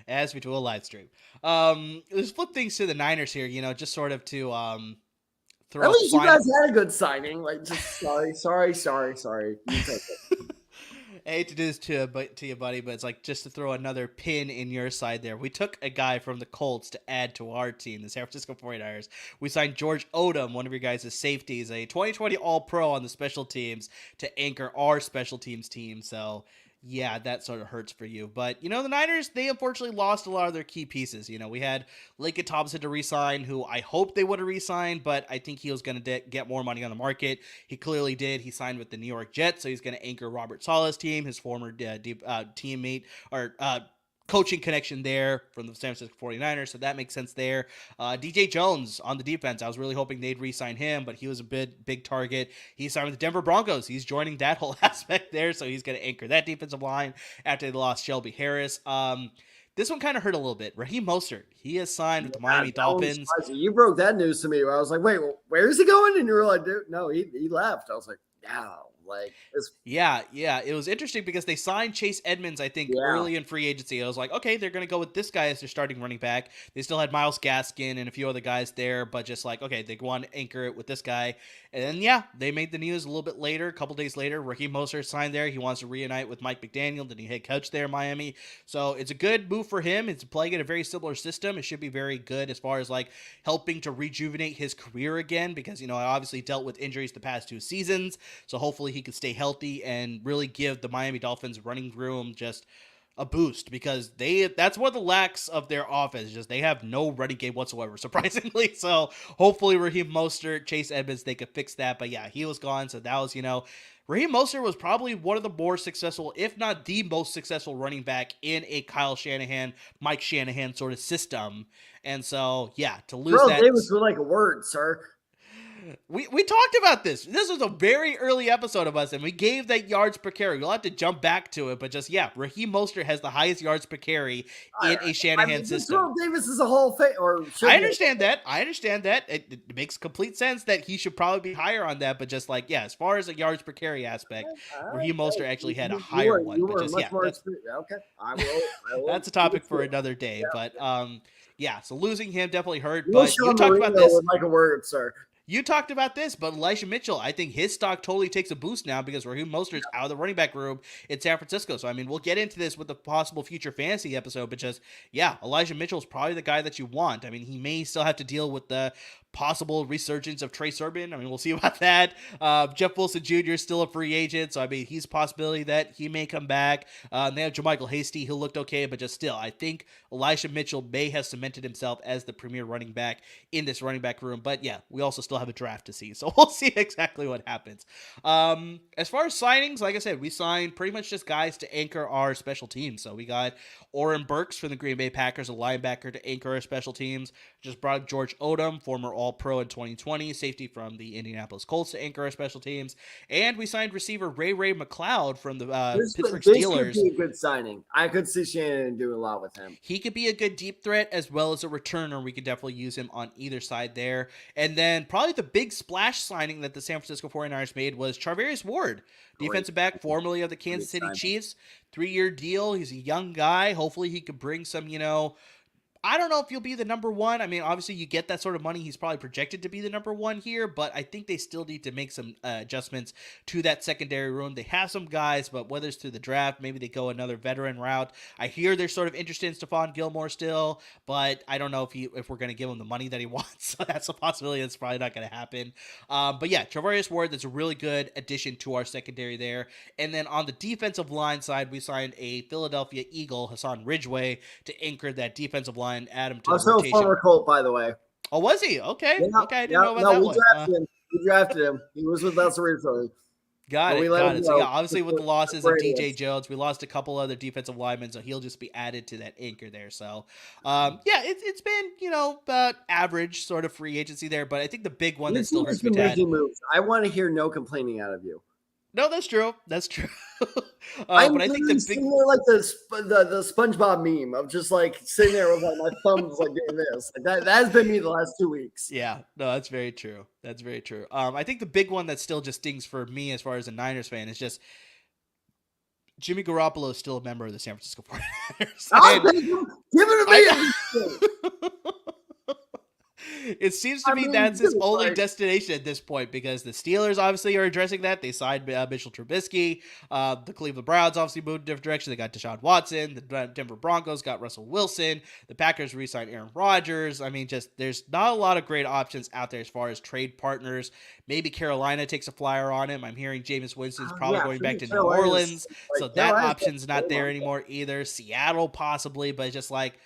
As we do a live stream. Let's flip things to the Niners here, just sort of to throw. At least you guys had a good signing. Like, just sorry. You took it. I hate to do this to you, buddy, but it's like just to throw another pin in your side there. We took a guy from the Colts to add to our team, the San Francisco 49ers. We signed George Odom, one of your guys' safeties, a 2020 All-Pro on the special teams to anchor our special teams team. So, yeah, that sort of hurts for you. But, the Niners, they unfortunately lost a lot of their key pieces. We had Lincoln Thompson to re-sign, who I hope they would have re-signed, but I think he was going to get more money on the market. He clearly did. He signed with the New York Jets, so he's going to anchor Robert Saleh's team, his former teammate, or coaching connection there from the San Francisco 49ers, so that makes sense there. DJ Jones on the defense, I was really hoping they'd re-sign him, but he was a big target. He signed with the Denver Broncos. He's joining that whole aspect there, so he's going to anchor that defensive line after they lost Shelby Harris. This one kind of hurt a little bit. Raheem Mostert, he has signed with the Miami Dolphins. You broke that news to me. Where I was like, wait, where is he going? And you were like, dude, no, he left. I was like, yeah. It was interesting because they signed Chase Edmonds, I think, early in free agency. I was like, okay, they're going to go with this guy as their starting running back. They still had Myles Gaskin and a few other guys there, but just like, okay, they want to anchor it with this guy. And then, they made the news a little bit later, a couple days later. Raheem Mostert signed there. He wants to reunite with Mike McDaniel, the new head coach there in Miami. So it's a good move for him. It's playing in a very similar system. It should be very good as far as like helping to rejuvenate his career again, because, I obviously dealt with injuries the past 2 seasons. So hopefully he can stay healthy and really give the Miami Dolphins running room just a boost, because that's one of the lacks of their offense. Just they have no running game whatsoever, surprisingly. So hopefully Raheem Mostert, Chase Edmonds, they could fix that. But yeah, he was gone. So that was, Raheem Mostert was probably one of the more successful, if not the most successful running back in a Kyle Shanahan, Mike Shanahan sort of system. And so, yeah, to lose that. Davis was like a word, sir. We talked about this. This was a very early episode of us, and we gave that yards per carry. We'll have to jump back to it, but just, Raheem Mostert has the highest yards per carry in a Shanahan system. Terrell Davis is a Hall of Fame. I understand that. It makes complete sense that he should probably be higher on that, but just like, as far as a yards per carry aspect, Raheem Mostert actually had a higher one. But just, okay. I will. That's a topic for another day, but so losing him definitely hurt. But you talked about this. Like a word, sir. You talked about this, but Elijah Mitchell, I think his stock totally takes a boost now because Raheem Mostert's out of the running back room in San Francisco. So, we'll get into this with the possible future fantasy episode, but just, Elijah Mitchell's probably the guy that you want. He may still have to deal with the possible resurgence of Trey Sermon. We'll see about that. Jeff Wilson Jr. is still a free agent, so he's a possibility that he may come back. They have JaMychal Hasty, who looked okay, but just still, I think Elijah Mitchell may have cemented himself as the premier running back in this running back room. But we also still have a draft to see, so we'll see exactly what happens. As far as signings, like I said, we signed pretty much just guys to anchor our special teams. So we got Oren Burks from the Green Bay Packers, a linebacker to anchor our special teams. Just brought up George Odom, former All-Pro in 2020, safety from the Indianapolis Colts to anchor our special teams. And we signed receiver Ray McLeod from the Pittsburgh this Steelers. Could be a good signing. I could see Shannon doing a lot with him. He could be a good deep threat as well as a returner. We could definitely use him on either side there. And then probably the big splash signing that the San Francisco 49ers made was Charvarius Ward, defensive back, formerly of the Kansas City Chiefs. 3-year deal. He's a young guy. Hopefully he could bring some, I don't know if he'll be the number one. I mean, obviously you get that sort of money. He's probably projected to be the number one here, but I think they still need to make some adjustments to that secondary room. They have some guys, but whether it's through the draft, maybe they go another veteran route. I hear they're sort of interested in Stephon Gilmore still, but I don't know if we're going to give him the money that he wants. So that's a possibility. That's probably not going to happen. But yeah, Charvarius Ward, that's a really good addition to our secondary there. And then on the defensive line side, we signed a Philadelphia Eagle, Hassan Ridgeway, to anchor that defensive line. Add him to the rotation. Former Colt, by the way. Oh, was he? Okay. Yeah, okay, I didn't know about that one. We drafted him. He was with us originally. Got it. So yeah, obviously with the losses of DJ Jones, we lost a couple other defensive linemen, so he'll just be added to that anchor there. So yeah, it's been, about average sort of free agency there, but I think the big one that still hurts me, Tad. I want to hear no complaining out of you. No, that's true. That's true. But I think the big more like the SpongeBob meme of just like sitting there with like my thumbs like doing this. Like that's been me the last 2 weeks. Yeah, no, that's very true. That's very true. I think the big one that still just stings for me as far as a Niners fan is just Jimmy Garoppolo is still a member of the San Francisco 49ers. Give it to me. It seems to me that's his only destination at this point because the Steelers obviously are addressing that. They signed Mitchell Trubisky. The Cleveland Browns obviously moved in a different direction. They got Deshaun Watson. The Denver Broncos got Russell Wilson. The Packers re-signed Aaron Rodgers. I mean, just there's not a lot of great options out there as far as trade partners. Maybe Carolina takes a flyer on him. I'm hearing Jameis Winston's probably going back to New Orleans. So that option's not there anymore either. Seattle possibly, but just like,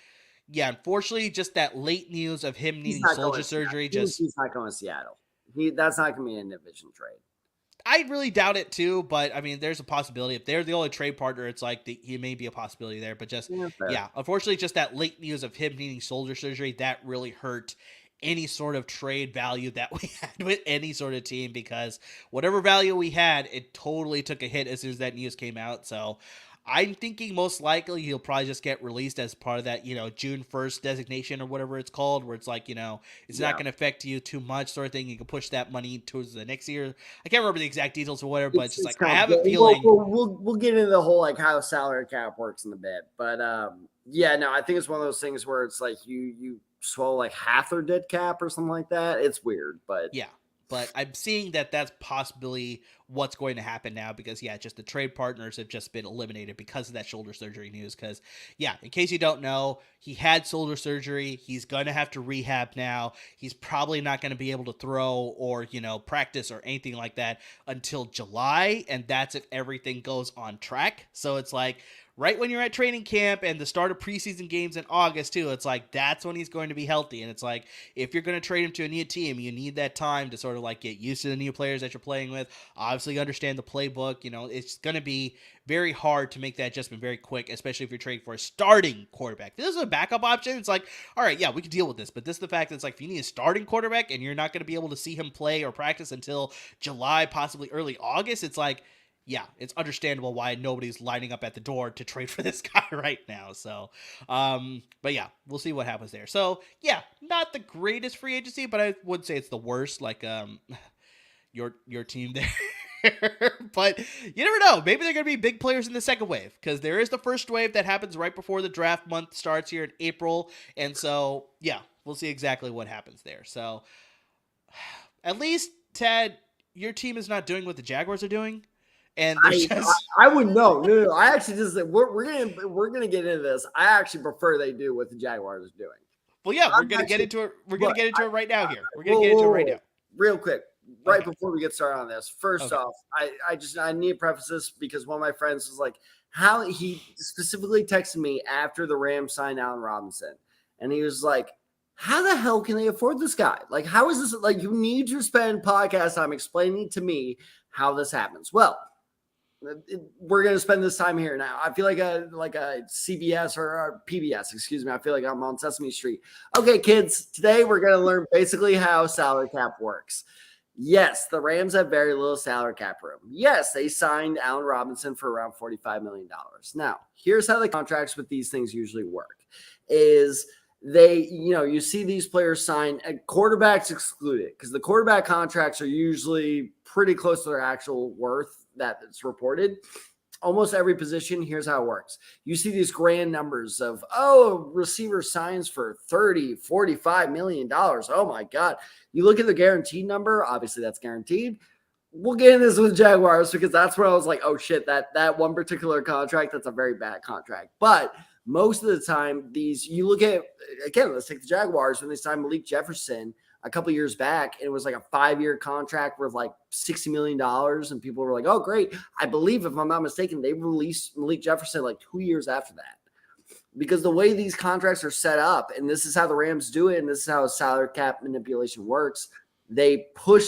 yeah, unfortunately, just that late news of him needing shoulder surgery. He's not going to Seattle. That's not going to be an division trade. I really doubt it too, but I mean, there's a possibility. If they're the only trade partner, it's like he may be a possibility there. But just unfortunately, just that late news of him needing shoulder surgery that really hurt any sort of trade value that we had with any sort of team because whatever value we had, it totally took a hit as soon as that news came out. So I'm thinking most likely he'll probably just get released as part of that, June 1st designation or whatever it's called, where it's like, it's not going to affect you too much sort of thing. You can push that money towards the next year. I can't remember the exact details or whatever, but it's just like, I have a feeling. We'll get into the whole, like, how salary cap works in the bit. But, I think it's one of those things where it's like you swallow like half their dead cap or something like that. It's weird, but. Yeah. But I'm seeing that that's possibly what's going to happen now because, just the trade partners have just been eliminated because of that shoulder surgery news. Because, in case you don't know, he had shoulder surgery. He's going to have to rehab now. He's probably not going to be able to throw or, practice or anything like that until July. And that's if everything goes on track. So it's like, right when you're at training camp and the start of preseason games in August too, it's like, that's when he's going to be healthy. And it's like, if you're going to trade him to a new team, you need that time to sort of like get used to the new players that you're playing with. Obviously understand the playbook. It's going to be very hard to make that adjustment very quick, especially if you're trading for a starting quarterback. If this is a backup option, it's like, all right, we can deal with this. But this is the fact that it's like, if you need a starting quarterback and you're not going to be able to see him play or practice until July, possibly early August, it's like, it's understandable why nobody's lining up at the door to trade for this guy right now. So, but we'll see what happens there. So, not the greatest free agency, but I would say it's the worst, like, your team there. But you never know. Maybe they're going to be big players in the second wave because there is the first wave that happens right before the draft month starts here in April. And so, we'll see exactly what happens there. So, at least, Ted, your team is not doing what the Jaguars are doing. And I wouldn't know. No. I actually just we're gonna get into this. I actually prefer they do what the Jaguars are doing. Well, we're gonna get into it. We're gonna get into it right now. Here, we're gonna get into it right now. Real quick, before we get started on this. First off, I need to preface this because one of my friends was like, how he specifically texted me after the Rams signed Allen Robinson, and he was like, how the hell can they afford this guy? Like, how is this? Like, you need to spend podcast time explaining to me how this happens. Well, we're going to spend this time here now. I feel like a CBS or a PBS, excuse me. I feel like I'm on Sesame Street. Okay, kids, today we're going to learn basically how salary cap works. Yes, the Rams have very little salary cap room. Yes, they signed Allen Robinson for around $45 million. Now, here's how the contracts with these things usually work is you see these players sign, quarterbacks excluded, because the quarterback contracts are usually pretty close to their actual worth that it's reported. Almost every position, here's how it works. You see these grand numbers of, receiver signs for $30, $45 million. Oh my God. You look at the guaranteed number, obviously that's guaranteed. We'll get into this with Jaguars because that's where I was like, oh shit, that one particular contract, that's a very bad contract. But most of the time, you look at, again, let's take the Jaguars when they signed Malik Jefferson a couple years back, and it was like a 5-year contract worth like $60 million. And people were like, oh, great. I believe, if I'm not mistaken, they released Malik Jefferson like 2 years after that. Because the way these contracts are set up, and this is how the Rams do it, and this is how salary cap manipulation works, they push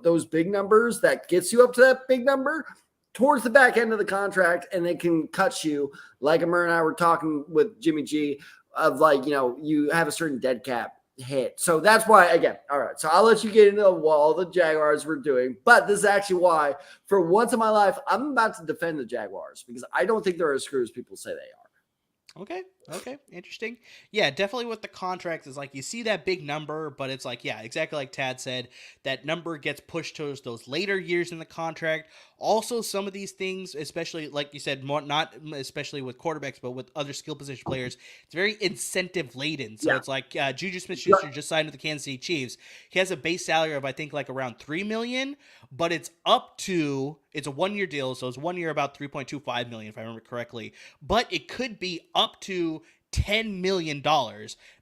those big numbers that gets you up to that big number towards the back end of the contract, and they can cut you, like Amir and I were talking with Jimmy G, of like, you have a certain dead cap hit. So that's why, again, all right, so I'll let you get into what all the Jaguars were doing, but this is actually why, for once in my life, I'm about to defend the Jaguars because I don't think they're as screwed as people say they are. Okay. Interesting. Yeah, definitely with the contracts is like you see that big number, but it's like, yeah, exactly like Tad said, that number gets pushed towards those later years in the contract. Also, some of these things, especially like you said, not especially with quarterbacks, but with other skill position players, it's very incentive laden. So it's like Juju Smith-Schuster just signed with the Kansas City Chiefs. He has a base salary of I think like around $3 million, but it's a 1-year deal, so it's 1 year about $3.25 million if I remember correctly. But it could be up to $10 million,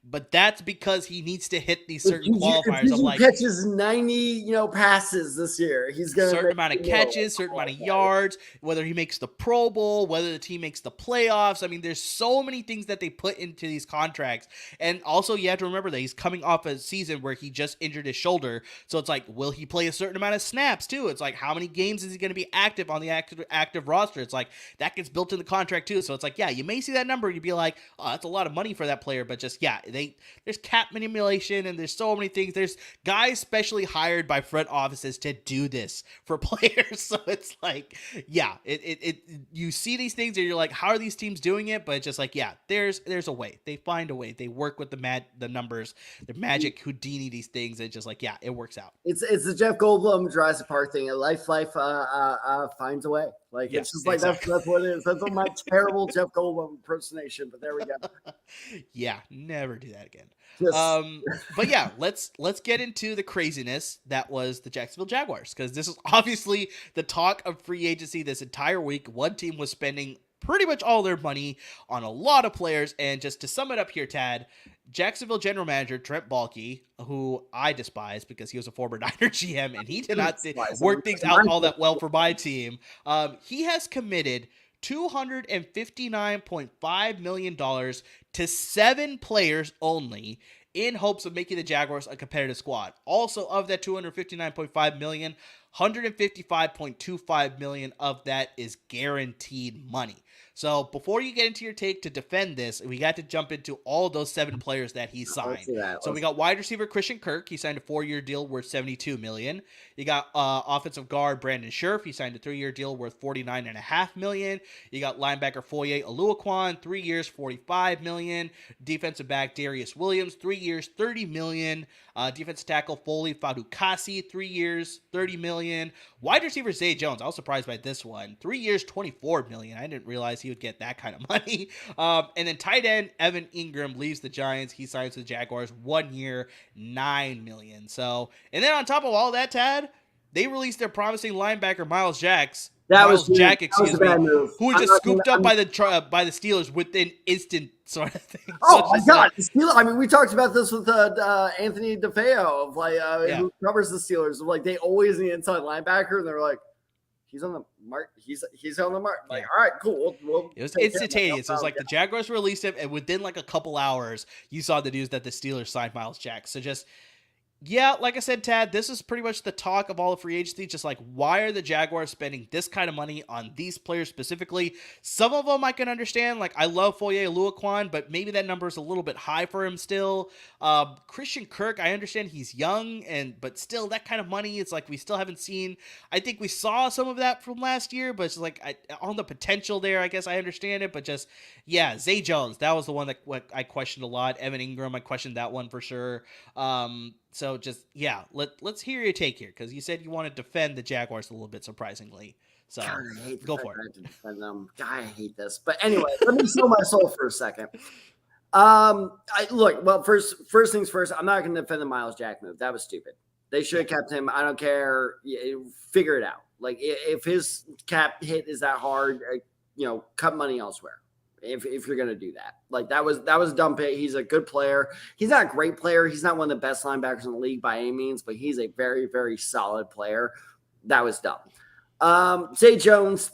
but that's because he needs to hit these certain qualifiers of like catches 90, passes this year. He's going to certain amount of catches, certain amount of yards, whether he makes the Pro Bowl, whether the team makes the playoffs. I mean, there's so many things that they put into these contracts. And also you have to remember that he's coming off a season where he just injured his shoulder. So it's like, will he play a certain amount of snaps too? It's like, how many games is he going to be active on the active roster? It's like, that gets built in the contract too. So it's like, yeah, you may see that number and you'd be like, oh, that's a lot of money for that player, but just, yeah, there's cap manipulation and there's so many things. There's guys specially hired by front offices to do this for players. So it's like, yeah, you see these things and you're like, how are these teams doing it? But it's just like, yeah, there's a way. They find a way. They work with the numbers, the magic Houdini, these things. It's just like, yeah, it works out. It's the Jeff Goldblum Jurassic Park thing. Life finds a way. Like, it's just like, exactly. That's what it is. That's my terrible Jeff Goldblum impersonation, but there we go. Yeah, never do that again. Yes. But yeah, let's get into the craziness that was the Jacksonville Jaguars, because this is obviously the talk of free agency this entire week. One team was spending pretty much all their money on a lot of players, and just to sum it up here, Tad, Jacksonville general manager Trent Baalke, who I despise because he was a former Niner GM and he did not work things out all that well for my team. He has committed $259.5 million to 7 players only in hopes of making the Jaguars a competitive squad. Also, of that $259.5 million, $155.25 million of that is guaranteed money. So before you get into your take to defend this, we got to jump into all those 7 players that he signed. So we got wide receiver Christian Kirk. He signed a 4-year deal worth $72 million. You got offensive guard Brandon Scherf. He signed a 3-year deal worth $49.5 million. You got linebacker Foye Oluokun, 3 years, $45 million. Defensive back Darius Williams, 3 years, $30 million. Defensive tackle Foley Fadukasi, 3 years, $30 million. Wide receiver Zay Jones, I was surprised by this one. 3 years, $24 million. I didn't realize he would get that kind of money. And then tight end Evan Ingram leaves the Giants. He signs with the Jaguars, 1 year, $9 million. So, and then on top of all that, Tad, they released their promising linebacker Miles Jack, who was just scooped up by the Steelers within instant sort of thing. Oh my God, the Steelers! I mean, we talked about this with Anthony DeFeo of who covers the Steelers. Like, they always need an inside linebacker, and they're like, he's on the mark. He's on the mark. Like, all right, cool. It was instantaneous. It was like the Jaguars released him, and within like a couple hours, you saw the news that the Steelers signed Miles Jack. So just, Yeah, like I said, Tad, this is pretty much the talk of all of free agency. Just like, why are the Jaguars spending this kind of money on these players specifically? Some of them I can understand. Like, I love Foye Oluokwan, but maybe that number is a little bit high for him still. Christian Kirk, I understand he's young, but still, that kind of money, it's like we still haven't seen. I think we saw some of that from last year, but it's like on the potential there, I guess I understand it. But just, yeah, Zay Jones, that was the one that I questioned a lot. Evan Ingram, I questioned that one for sure. So just, yeah, let's hear your take here, because you said you want to defend the Jaguars a little bit, surprisingly. So God, I hate the go fact for that I it. have to defend them. God, I hate this. But anyway, let me sell my soul for a second. First things first, I'm not going to defend the Miles Jack move. That was stupid. They should have kept him. I don't care. Figure it out. Like, if his cap hit is that hard, cut money elsewhere. If you're going to do that, like that was a dumb pit. He's a good player. He's not a great player. He's not one of the best linebackers in the league by any means, but he's a very, very solid player. That was dumb. Zay Jones,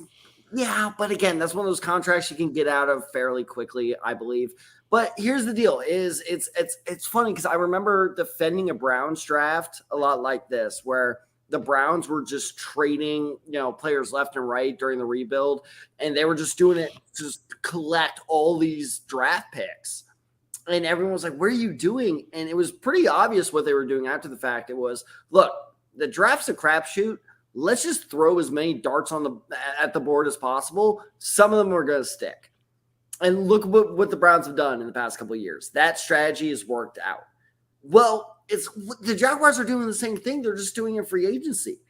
yeah, but again, that's one of those contracts you can get out of fairly quickly, I believe. But here's the deal: is it's funny because I remember defending a Browns draft a lot like this, where the Browns were just trading, players left and right during the rebuild, and they were just doing it to just collect all these draft picks. And everyone was like, "What are you doing?" And it was pretty obvious what they were doing after the fact. It was, look, the draft's a crapshoot. Let's just throw as many darts at the board as possible. Some of them are going to stick. And look what the Browns have done in the past couple of years. That strategy has worked out. Well, the Jaguars are doing the same thing. They're just doing it free agency.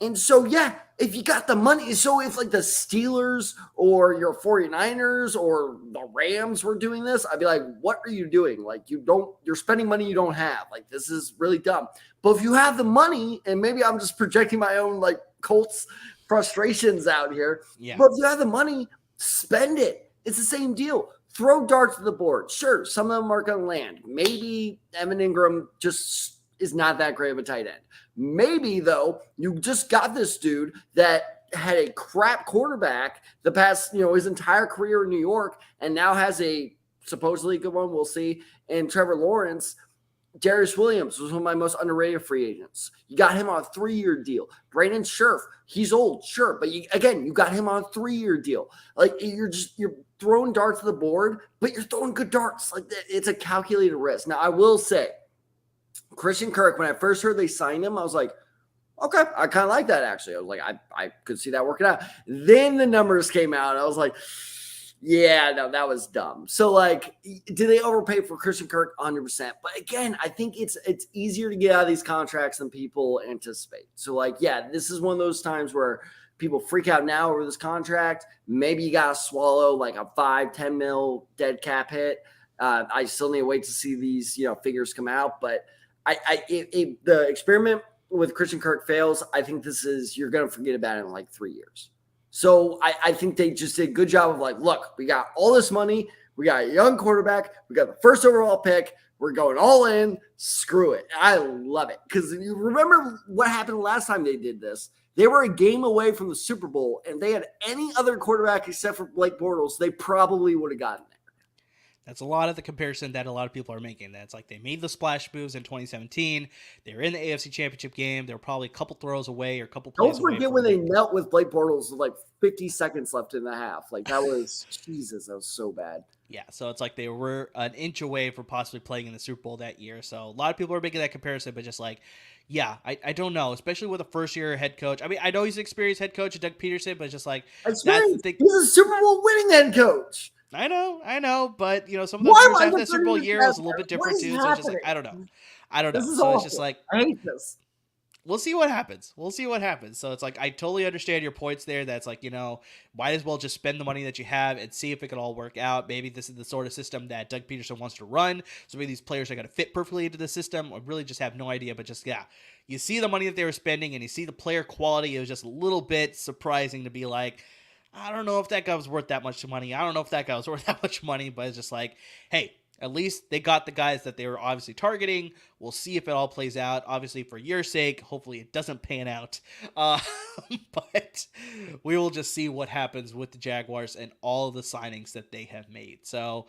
And so, yeah, if you got the money, so if like the Steelers or your 49ers or the Rams were doing this, I'd be like, what are you doing? Like, you're spending money you don't have. Like, this is really dumb. But if you have the money, and maybe I'm just projecting my own like Colts frustrations out here, Yeah. but if you have the money, spend it. It's the same deal. Throw darts to the board. Sure, some of them are going to land. Maybe Evan Ingram just is not that great of a tight end. Maybe, though, you just got this dude that had a crap quarterback the past, his entire career in New York, and now has a supposedly good one, we'll see, and Trevor Lawrence. Darius Williams was one of my most underrated free agents. You got him on a 3-year deal. Brandon Scherf, he's old, sure, but you got him on a 3-year deal. Like, you're throwing darts to the board, but you're throwing good darts. Like, it's a calculated risk. Now, I will say, Christian Kirk, when I first heard they signed him, I was like, okay, I kind of like that, actually. I was like, I could see that working out. Then the numbers came out, and I was like, yeah, no, that was dumb. So, like, do they overpay for Christian Kirk? 100%. But again, I think it's easier to get out of these contracts than people anticipate. So, like, yeah, this is one of those times where people freak out now over this contract. Maybe you got to swallow like a 5-10 mil dead cap hit. I still need to wait to see these, figures come out. But if the experiment with Christian Kirk fails, I think you're going to forget about it in like 3 years. So I think they just did a good job of like, look, we got all this money. We got a young quarterback. We got the first overall pick. We're going all in. Screw it. I love it. Because you remember what happened last time they did this. They were a game away from the Super Bowl, and they had any other quarterback except for Blake Bortles, they probably would have gotten there. That's a lot of the comparison that a lot of people are making. That's like they made the splash moves in 2017. They were in the AFC Championship game. They were probably a couple throws away or a couple plays away. Don't forget when they knelt with Blake Bortles with like 50 seconds left in the half. Like that was, Jesus, that was so bad. Yeah, so it's like they were an inch away from possibly playing in the Super Bowl that year. So a lot of people are making that comparison, but just like, yeah, I don't know, especially with a first-year head coach. I mean, I know he's an experienced head coach, Doug Peterson, but it's just like, that's the thing. He's a Super Bowl winning head coach. I know, but some of those years after that Super Bowl year was a little bit different too. So it's just like I don't know. This is so awful. It's just like I hate this. We'll see what happens. So it's like I totally understand your points there. That's like might as well just spend the money that you have and see if it can all work out. Maybe this is the sort of system that Doug Peterson wants to run. So maybe these players are going to fit perfectly into the system. I really just have no idea. But just you see the money that they were spending and you see the player quality. It was just a little bit surprising to be like, I don't know if that guy was worth that much money. I don't know if that guy was worth that much money, but it's just like, hey, at least they got the guys that they were obviously targeting. We'll see if it all plays out. Obviously, for your sake, hopefully it doesn't pan out. But we will just see what happens with the Jaguars and all of the signings that they have made. So,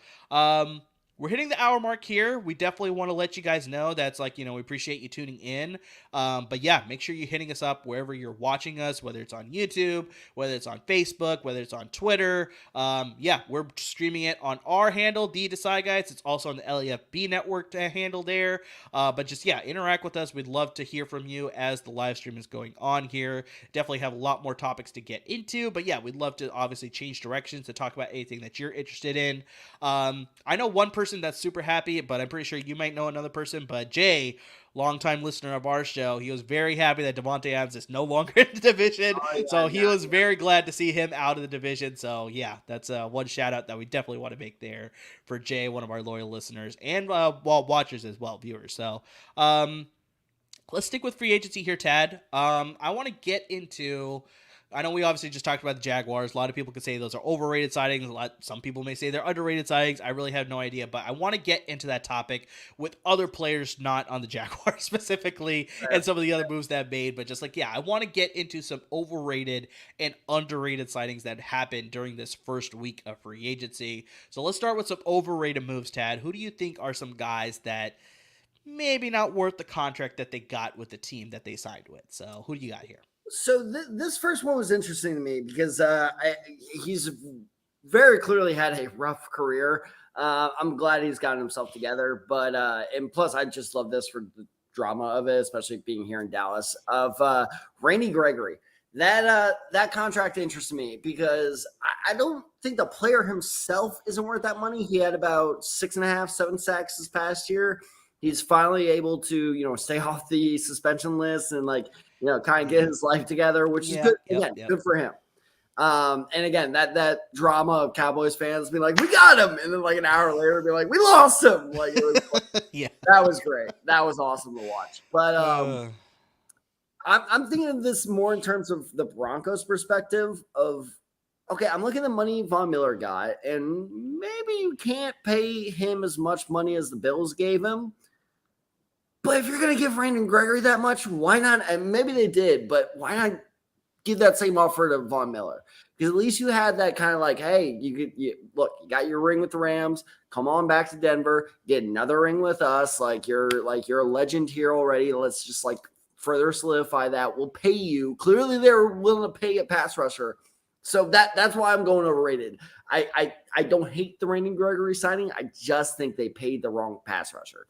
we're hitting the hour mark here. We definitely want to let you guys know that's like, we appreciate you tuning in. But yeah, make sure you're hitting us up wherever you're watching us, whether it's on YouTube, whether it's on Facebook, whether it's on Twitter. Yeah, we're streaming it on our handle, the Desai Guys. It's also on the LAFB network handle there. But just, yeah, interact with us. We'd love to hear from you as the live stream is going on here. Definitely have a lot more topics to get into. But yeah, we'd love to obviously change directions to talk about anything that you're interested in. I know one person that's super happy, but I'm pretty sure you might know another person. But Jay, longtime listener of our show, he was very happy that Devonta Adams is no longer in the division. So he was very glad to see him out of the division. So yeah, that's one shout out that we definitely want to make there for Jay, one of our loyal listeners and watchers as well, viewers. So let's stick with free agency here, Tad. I want to get into. I know we obviously just talked about the Jaguars. A lot of people could say those are overrated signings. Some people may say they're underrated signings. I really have no idea, but I want to get into that topic with other players not on the Jaguars specifically and some of the other moves that have made. But just like, yeah, I want to get into some overrated and underrated signings that happened during this first week of free agency. So let's start with some overrated moves, Tad. Who do you think are some guys that maybe not worth the contract that they got with the team that they signed with? So who do you got here? So this first one was interesting to me because he's very clearly had a rough career. I'm glad he's gotten himself together, but and plus I just love this for the drama of it, especially being here in Dallas. Of Randy Gregory, that contract interests me because I don't think the player himself isn't worth that money. He had about 6.5, 7 sacks this past year. He's finally able to stay off the suspension list and kind of get his life together, which is good. Again, good for him. And again, that drama of Cowboys fans being like, we got him. And then an hour later, be like, we lost him. That was great. That was awesome to watch. But I'm thinking of this more in terms of the Broncos perspective of, okay, I'm looking at the money Von Miller got, and maybe you can't pay him as much money as the Bills gave him. But if you're going to give Randy Gregory that much, why not? And maybe they did, but why not give that same offer to Von Miller? Because at least you had that kind of hey, you got your ring with the Rams. Come on back to Denver, get another ring with us. You're a legend here already. Let's just further solidify that. We'll pay you. Clearly, they're willing to pay a pass rusher. So that's why I'm going overrated. I don't hate the Randy Gregory signing. I just think they paid the wrong pass rusher.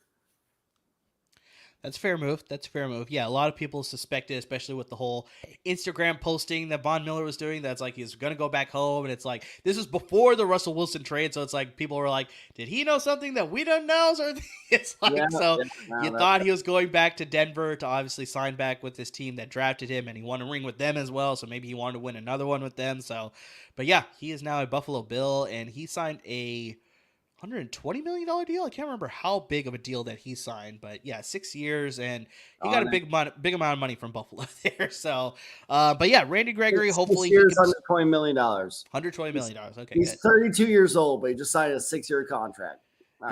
That's a fair move. Yeah, a lot of people suspected, especially with the whole Instagram posting that Von Miller was doing, that's he's going to go back home. And it's this is before the Russell Wilson trade. So it's people were like, did he know something that we don't know? So it's you thought he was going back to Denver to obviously sign back with this team that drafted him, and he won a ring with them as well. So maybe he wanted to win another one with them. So, but yeah, he is now a Buffalo Bill, and he signed a $120 million deal. I can't remember how big of a deal that he signed, but yeah, 6 years, and he got a big amount of money from Buffalo there. So, but yeah, Randy Gregory, hopefully, he $120 million. $120 million. Okay, he's 32 years old, but he just signed a 6-year contract.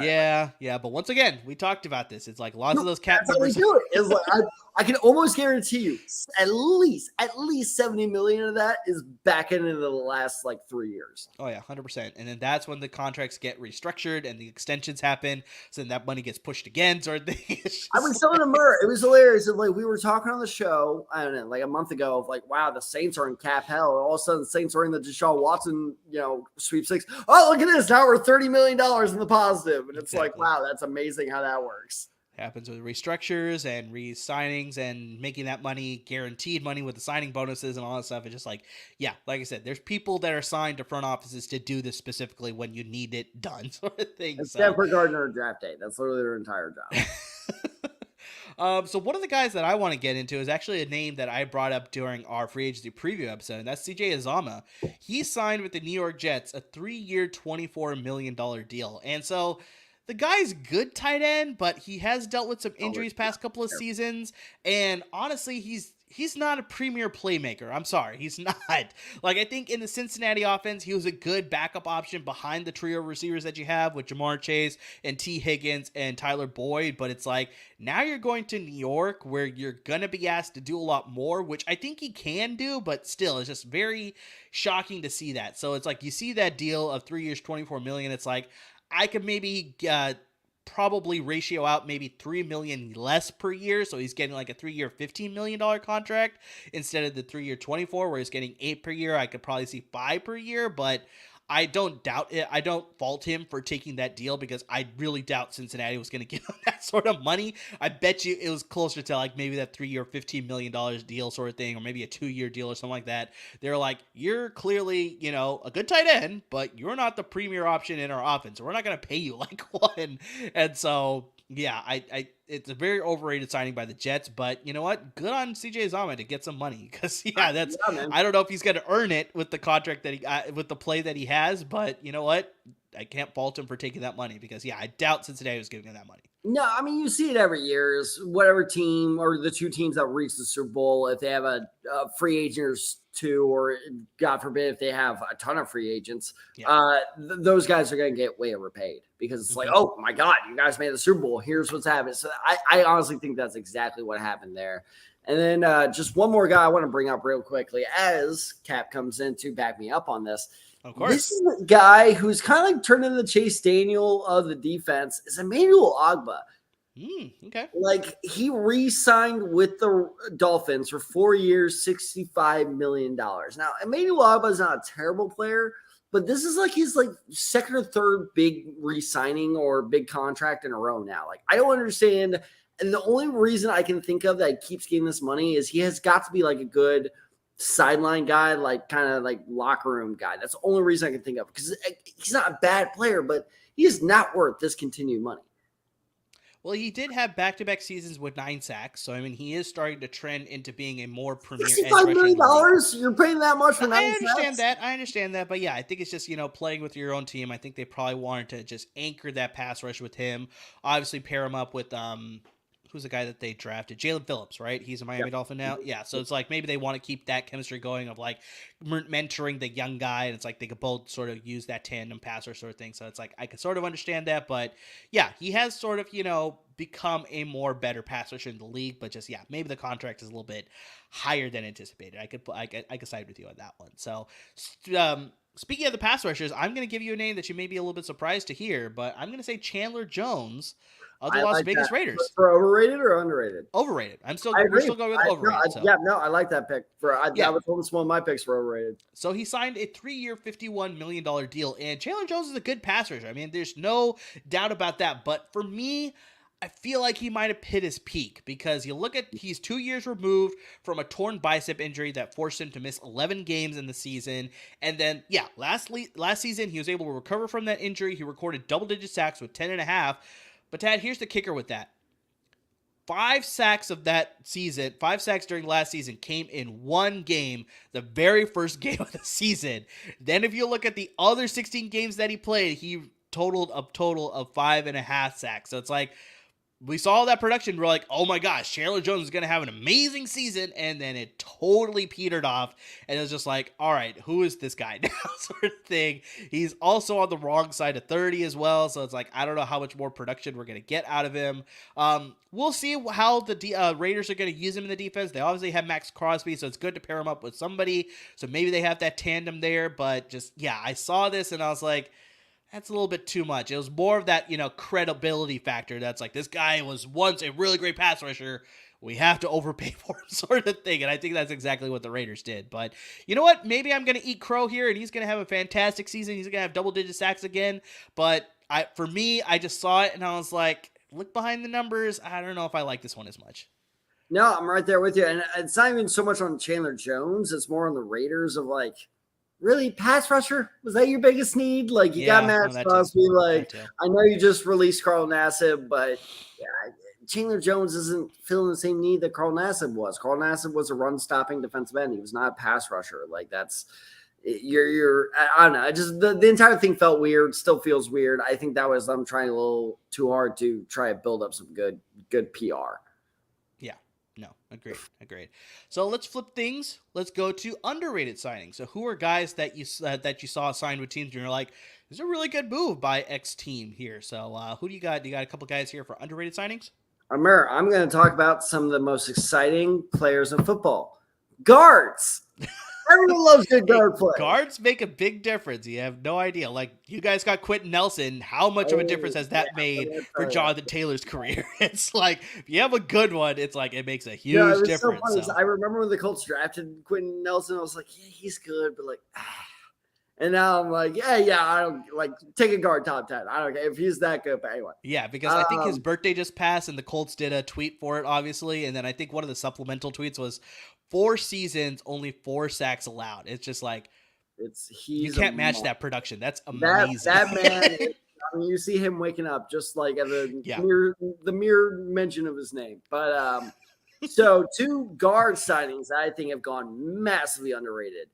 Yeah. But once again, we talked about this. It's lots of those cap numbers. Do it. I can almost guarantee you at least 70 million of that is back into the last 3 years. Oh yeah, 100%. And then that's when the contracts get restructured and the extensions happen. So then that money gets pushed again. I was telling him, it was hilarious. We were talking on the show, I don't know, a month ago of wow, the Saints are in cap hell. All of a sudden, the Saints are in the Deshaun Watson, sweepstakes. Oh, look at this! Now we're $30 million in the positive, and it's wow, that's amazing how that works. Happens with restructures and re-signings and making that money guaranteed money with the signing bonuses and all that stuff. It's just like I said, there's people that are signed to front offices to do this specifically when you need it done, sort of thing. It's Denver Gardner draft day. That's literally their entire job. So one of the guys that I want to get into is actually a name that I brought up during our free agency preview episode, and that's CJ Azama. He signed with the New York Jets a 3-year, $24 million deal. And so the guy's good tight end, but he has dealt with some injuries past couple of seasons. And honestly, he's not a premier playmaker. I'm sorry. He's not. I think in the Cincinnati offense, he was a good backup option behind the trio of receivers that you have with Jamar Chase and T. Higgins and Tyler Boyd. But it's now you're going to New York where you're going to be asked to do a lot more, which I think he can do, but still, it's just very shocking to see that. So it's you see that deal of 3 years, $24 million. It's I could maybe probably ratio out maybe $3 million less per year. So he's getting like a 3-year, $15 million contract instead of the 3-year, 24, where he's getting 8 per year. I could probably see 5 per year, but I don't doubt it. I don't fault him for taking that deal because I really doubt Cincinnati was going to give him that sort of money. I bet you it was closer to like maybe that 3-year, $15 million deal sort of thing, or maybe a 2-year deal or something like that. They're like, you're clearly, a good tight end, but you're not the premier option in our offense. So we're not going to pay you like one. And so, yeah, it's a very overrated signing by the Jets, but you know what? Good on CJ Azama to get some money because that's I don't know if he's going to earn it with the contract that he with the play that he has, but you know what? I can't fault him for taking that money because I doubt Cincinnati was giving him that money. No, I mean, you see it every year. Is whatever team or the two teams that reach the Super Bowl, if they have a free agent or two, or God forbid, if they have a ton of free agents, those guys are going to get way overpaid because it's like, oh my God, you guys made the Super Bowl. Here's what's happening. So I honestly think that's exactly what happened there. And then just one more guy I want to bring up real quickly as Cap comes in to back me up on this. Of course. This is a guy who's kind of like turned into the Chase Daniel of the defense is Emmanuel Ogbah. Okay. Like he re-signed with the Dolphins for 4 years, $65 million. Now, Emmanuel Ogbah is not a terrible player, but this is like his second or third big re-signing or big contract in a row now. Like I don't understand. And the only reason I can think of that he keeps getting this money is he has got to be like a good sideline guy, like kind of like locker room guy. That's the only reason I can think of because he's not a bad player, but he is not worth this continued money. Well, he did have back-to-back seasons with 9 sacks, so I mean, he is starting to trend into being a more premier edge rusher. $65 million? You're paying that much for 9 sacks? I understand that, but yeah, I think it's just playing with your own team. I think they probably wanted to just anchor that pass rush with him. Obviously, pair him up with who's the guy that they drafted? Jalen Phillips, right? He's a Miami Dolphin now. Yeah, so it's like maybe they want to keep that chemistry going of like mentoring the young guy, and it's like they could both sort of use that tandem passer sort of thing. So it's like I could sort of understand that, but yeah, he has sort of become a more better pass rusher in the league, but just maybe the contract is a little bit higher than anticipated. I could side with you on that one. So speaking of the pass rushers, I'm going to give you a name that you may be a little bit surprised to hear, but I'm going to say Chandler Jones of the Las Vegas Raiders. For overrated or underrated? Overrated. We're still going with overrated. I like that pick. That was almost one of my picks for overrated. So he signed a 3-year, $51 million deal, and Chandler Jones is a good pass rusher. I mean, there's no doubt about that, but for me, I feel like he might have hit his peak because you look at he's 2 years removed from a torn bicep injury that forced him to miss 11 games in the season. And then, last season, he was able to recover from that injury. He recorded double-digit sacks with 10.5. But, Tad, here's the kicker with that. 5 sacks of that season, 5 sacks during last season came in one game, the very first game of the season. Then if you look at the other 16 games that he played, he totaled a total of 5.5 sacks. So it's like, we saw that production. We're like, oh my gosh, Chandler Jones is going to have an amazing season. And then it totally petered off. And it was just like, all right, who is this guy now sort of thing. He's also on the wrong side of 30 as well. So it's like, I don't know how much more production we're going to get out of him. We'll see how the Raiders are going to use him in the defense. They obviously have Max Crosby, so it's good to pair him up with somebody. So maybe they have that tandem there. But just, I saw this and I was like, that's a little bit too much. It was more of that, credibility factor. That's like, this guy was once a really great pass rusher. We have to overpay for him sort of thing. And I think that's exactly what the Raiders did. But you know what? Maybe I'm going to eat crow here and he's going to have a fantastic season. He's going to have double-digit sacks again. But for me, I just saw it and I was like, look behind the numbers. I don't know if I like this one as much. No, I'm right there with you. And it's not even so much on Chandler Jones. It's more on the Raiders of like, really, pass rusher? Was that your biggest need? Like, you got Max Crosby. Like, I know you just released Carl Nassib, but Chandler Jones isn't feeling the same need that Carl Nassib was. Carl Nassib was a run-stopping defensive end. He was not a pass rusher. Like, that's you're I don't know. Just the entire thing felt weird. Still feels weird. I think that was them trying a little too hard to try to build up some good PR. No, agreed. So let's flip things. Let's go to underrated signings. So who are guys that you saw signed with teams and you're like, this is a really good move by X team here. So who do you got? You got a couple guys here for underrated signings? Amir, I'm going to talk about some of the most exciting players in football. Guards. Everyone loves good guard play. Guards make a big difference. You have no idea. Like, you guys got Quentin Nelson. How much of a difference has that made for Jonathan Taylor's career? It's like, if you have a good one, it's like it makes a huge difference. So funny. I remember when the Colts drafted Quentin Nelson, I was like, yeah, he's good, but like, and now I'm like, yeah, I don't like take a guard top 10. I don't care if he's that good, but anyway. Yeah, because I think his birthday just passed, and the Colts did a tweet for it, obviously, and then I think one of the supplemental tweets was 4 seasons, only 4 sacks allowed. It's just like, you can't match that production. That's amazing. That man. I mean, you see him waking up just like at the mere mention of his name. But so 2 guard signings I think have gone massively underrated.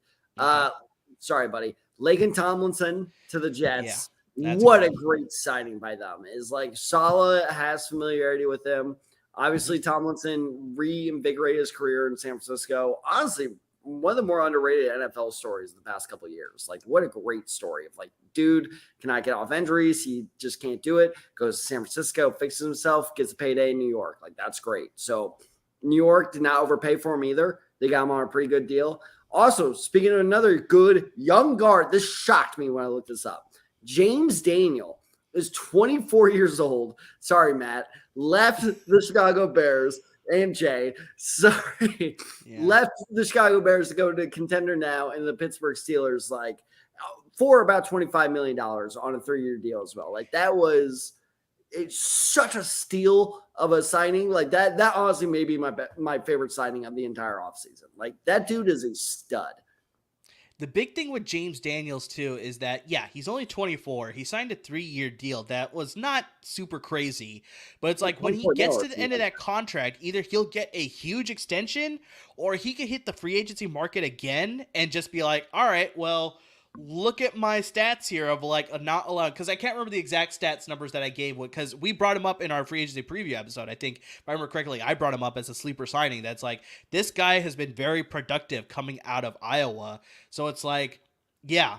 Sorry, buddy. Laken Tomlinson to the Jets. Yeah, what a great signing by them. Is like Saleh has familiarity with him. Obviously, Tomlinson reinvigorated his career in San Francisco. Honestly, one of the more underrated NFL stories of the past couple of years. Like, what a great story of like, dude cannot get off injuries. He just can't do it. Goes to San Francisco, fixes himself, gets a payday in New York. Like, that's great. So New York did not overpay for him either. They got him on a pretty good deal. Also, speaking of another good young guard, this shocked me when I looked this up. James Daniel is 24 years old. Sorry, Matt. Left the Chicago Bears. AMJ, sorry. Yeah. Left the Chicago Bears to go to contender now, and the Pittsburgh Steelers, like, for about $25 million on a 3-year deal as well. Like, that was such a steal of a signing. Like, that honestly may be my favorite signing of the entire offseason. Like, that dude is a stud. The big thing with James Daniels, too, is that, yeah, he's only 24. He signed a 3-year deal that was not super crazy. But it's like when he gets to the end of that contract, either he'll get a huge extension or he could hit the free agency market again and just be like, all right, well, look at my stats here of like not allowed, because I can't remember the exact stats numbers that I gave, because we brought him up in our free agency preview episode. I think if I remember correctly, I brought him up as a sleeper signing. That's like, this guy has been very productive coming out of Iowa. So it's like, yeah,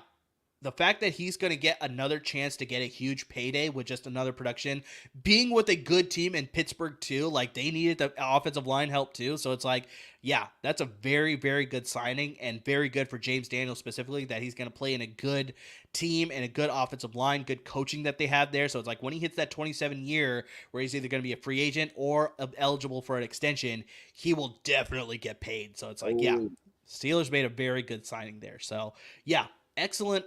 the fact that he's going to get another chance to get a huge payday with just another production, being with a good team in Pittsburgh too, like they needed the offensive line help too. So it's like, yeah, that's a very, very good signing, and very good for James Daniels specifically, that he's going to play in a good team and a good offensive line, good coaching that they have there. So it's like when he hits that 27 year where he's either going to be a free agent or eligible for an extension, he will definitely get paid. So it's like, yeah, Steelers made a very good signing there. So yeah, excellent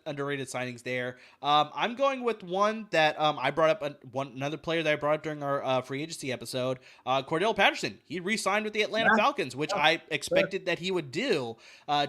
underrated signings there. I'm going with one that I brought up, another player that I brought up during our free agency episode, Cordell Patterson. He re-signed with the Atlanta Falcons, which I expected that he would do.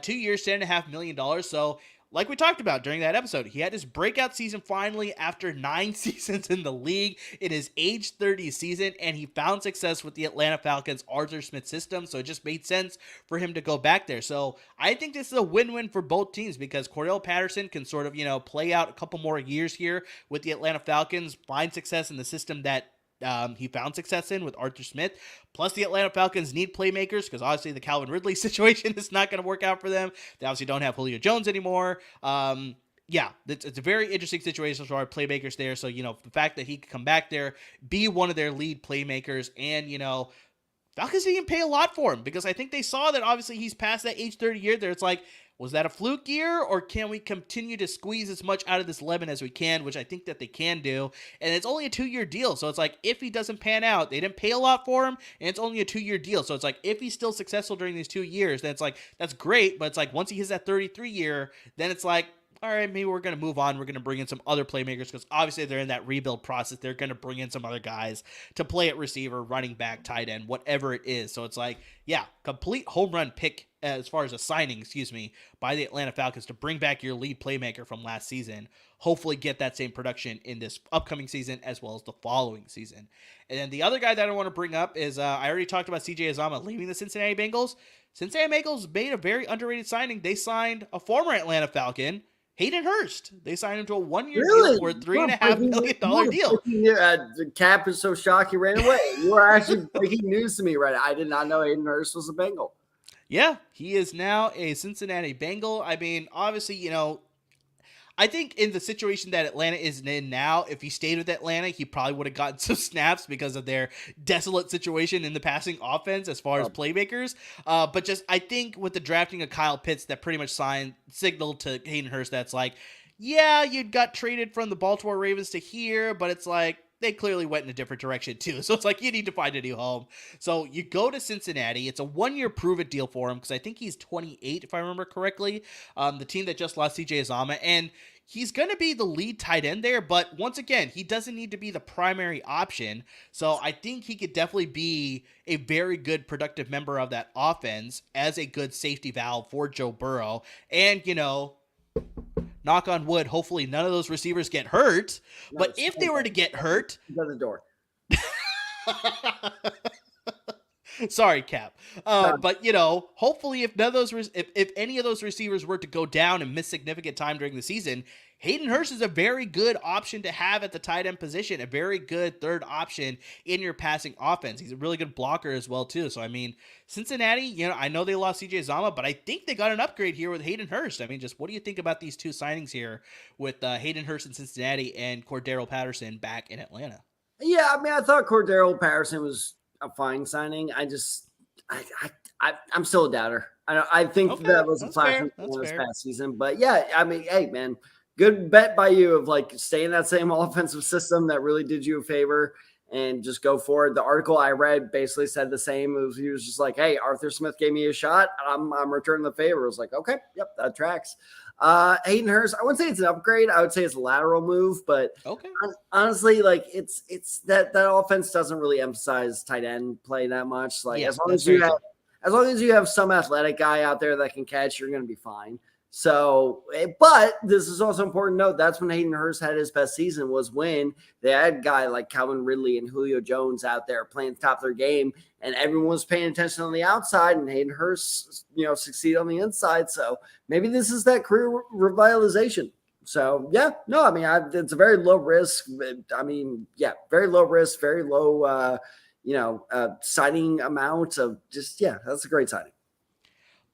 2 years, $10.5 million. So like we talked about during that episode, he had his breakout season finally after 9 seasons in the league in his age 30 season, and he found success with the Atlanta Falcons Arthur Smith system, so it just made sense for him to go back there. So I think this is a win-win for both teams, because Cordell Patterson can sort of, play out a couple more years here with the Atlanta Falcons, find success in the system that he found success in with Arthur Smith. Plus, the Atlanta Falcons need playmakers, because obviously the Calvin Ridley situation is not going to work out for them. They obviously don't have Julio Jones anymore. Yeah, it's a very interesting situation for our playmakers there. So, the fact that he could come back there, be one of their lead playmakers, and, Falcons didn't pay a lot for him, because I think they saw that obviously he's past that age 30 year there. It's like, was that a fluke year, or can we continue to squeeze as much out of this lemon as we can, which I think that they can do. And it's only a 2-year deal. So it's like, if he doesn't pan out, they didn't pay a lot for him, and it's only a 2-year deal. So it's like, if he's still successful during these 2 years, then it's like, that's great. But it's like, once he hits that 33 year, then it's like, all right, maybe we're going to move on. We're going to bring in some other playmakers, because obviously they're in that rebuild process. They're going to bring in some other guys to play at receiver, running back, tight end, whatever it is. So it's like, yeah, complete home run pick as far as a signing, by the Atlanta Falcons to bring back your lead playmaker from last season. Hopefully get that same production in this upcoming season as well as the following season. And then the other guy that I want to bring up is, I already talked about CJ Azama leaving the Cincinnati Bengals. Cincinnati Bengals made a very underrated signing. They signed a former Atlanta Falcon, Hayden Hurst. They signed him to a 1-year deal for a $3.5 million deal. The cap is so shocked he ran away. You are actually breaking news to me right now. I did not know Hayden Hurst was a Bengal. Yeah, he is now a Cincinnati Bengal. I mean, obviously, I think in the situation that Atlanta is in now, if he stayed with Atlanta, he probably would have gotten some snaps because of their desolate situation in the passing offense as far as playmakers. But just I think with the drafting of Kyle Pitts, that pretty much signaled to Hayden Hurst that's like, yeah, you got traded from the Baltimore Ravens to here, but it's like they clearly went in a different direction too. So it's like you need to find a new home. So you go to Cincinnati. It's a 1-year prove-it deal for him because I think he's 28, if I remember correctly. The team that just lost CJ Azama. And he's going to be the lead tight end there, but once again, he doesn't need to be the primary option. So I think he could definitely be a very good productive member of that offense as a good safety valve for Joe Burrow. And, knock on wood, hopefully none of those receivers get hurt. No, but if they were to get hurt... Go to the door. Sorry, Cap. But, hopefully if none of those if any of those receivers were to go down and miss significant time during the season, Hayden Hurst is a very good option to have at the tight end position, a very good third option in your passing offense. He's a really good blocker as well, too. So, I mean, Cincinnati, I know they lost CJ Azama, but I think they got an upgrade here with Hayden Hurst. I mean, just what do you think about these two signings here with Hayden Hurst in Cincinnati and Cordell Patterson back in Atlanta? Yeah, I mean, I thought Cordell Patterson was a fine signing. I'm still a doubter. I think that was a flash this past season, but yeah, I mean, hey man, good bet by you of like stay in that same offensive system that really did you a favor and just go for it. The article I read basically said the same. He was just like, hey, Arthur Smith gave me a shot. I'm returning the favor. I was like, okay, yep, that tracks. Hayden Hurst, I wouldn't say it's an upgrade. I would say it's a lateral move, but okay. Honestly, like it's that offense doesn't really emphasize tight end play that much. Like as long as you have some athletic guy out there that can catch, you're going to be fine. So, but this is also important to note. That's when Hayden Hurst had his best season, was when they had a guy like Calvin Ridley and Julio Jones out there playing the top of their game, and everyone was paying attention on the outside, and Hayden Hurst, succeeded on the inside. So maybe this is that career revitalization. So yeah, no, I mean, it's a very low risk. I mean, yeah, very low risk, very low, signing amount of just, yeah, that's a great signing.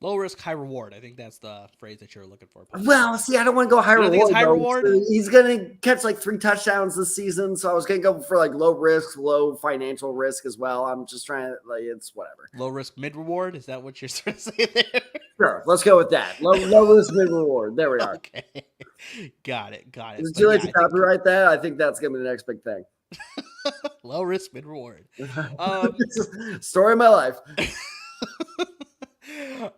Low risk, high reward. I think that's the phrase that you're looking for. Well, see, I don't want to go high reward. Think it's high reward? He's going to catch like 3 touchdowns this season. So I was going to go for like low risk, low financial risk as well. I'm just trying to, like, it's whatever. Low risk, mid reward? Is that what you're trying to say there? Sure. Let's go with that. Low risk, mid reward. There we are. Okay. Got it. Is it too late to copyright that? I think that's going to be the next big thing. Low risk, mid reward. Story of my life.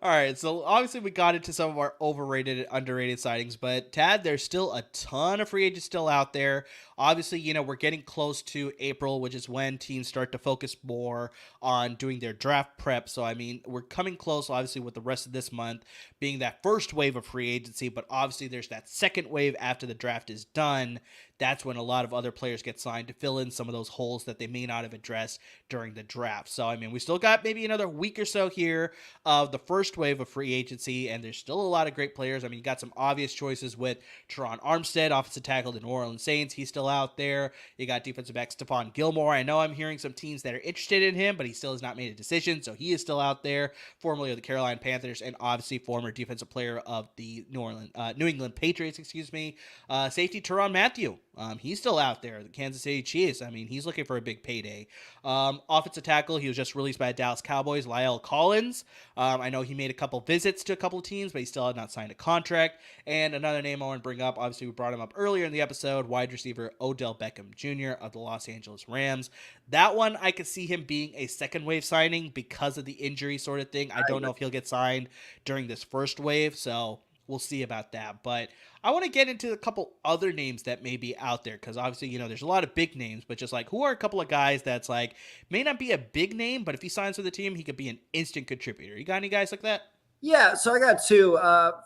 All right, so obviously we got into some of our overrated and underrated sightings, but Tad, there's still a ton of free agents still out there. Obviously, we're getting close to April, which is when teams start to focus more on doing their draft prep. So, I mean, we're coming close, obviously, with the rest of this month being that first wave of free agency, but obviously there's that second wave after the draft is done. That's when a lot of other players get signed to fill in some of those holes that they may not have addressed during the draft. So, I mean, we still got maybe another week or so here of the first wave of free agency, and there's still a lot of great players. I mean, you got some obvious choices with Teron Armstead, offensive tackle, the New Orleans Saints. He's still out there. You got defensive back Stephon Gilmore. I know I'm hearing some teams that are interested in him, but he still has not made a decision, so he is still out there, formerly of the Carolina Panthers, and obviously former defensive player of the New England Patriots, safety Tyrann Mathieu. He's still out there, the Kansas City Chiefs. I mean, he's looking for a big payday. Offensive tackle, he was just released by the Dallas Cowboys, La'el Collins. I know he made a couple visits to a couple of teams, but he still had not signed a contract. And another name I want to bring up, obviously we brought him up earlier in the episode, wide receiver Odell Beckham Jr. of the Los Angeles Rams. That one, I could see him being a second wave signing because of the injury sort of thing. I don't know if he'll get signed during this first wave, so we'll see about that. But I want to get into a couple other names that may be out there because obviously, there's a lot of big names, but just like who are a couple of guys that's like may not be a big name, but if he signs with the team, he could be an instant contributor. You got any guys like that? Yeah, so I got 2.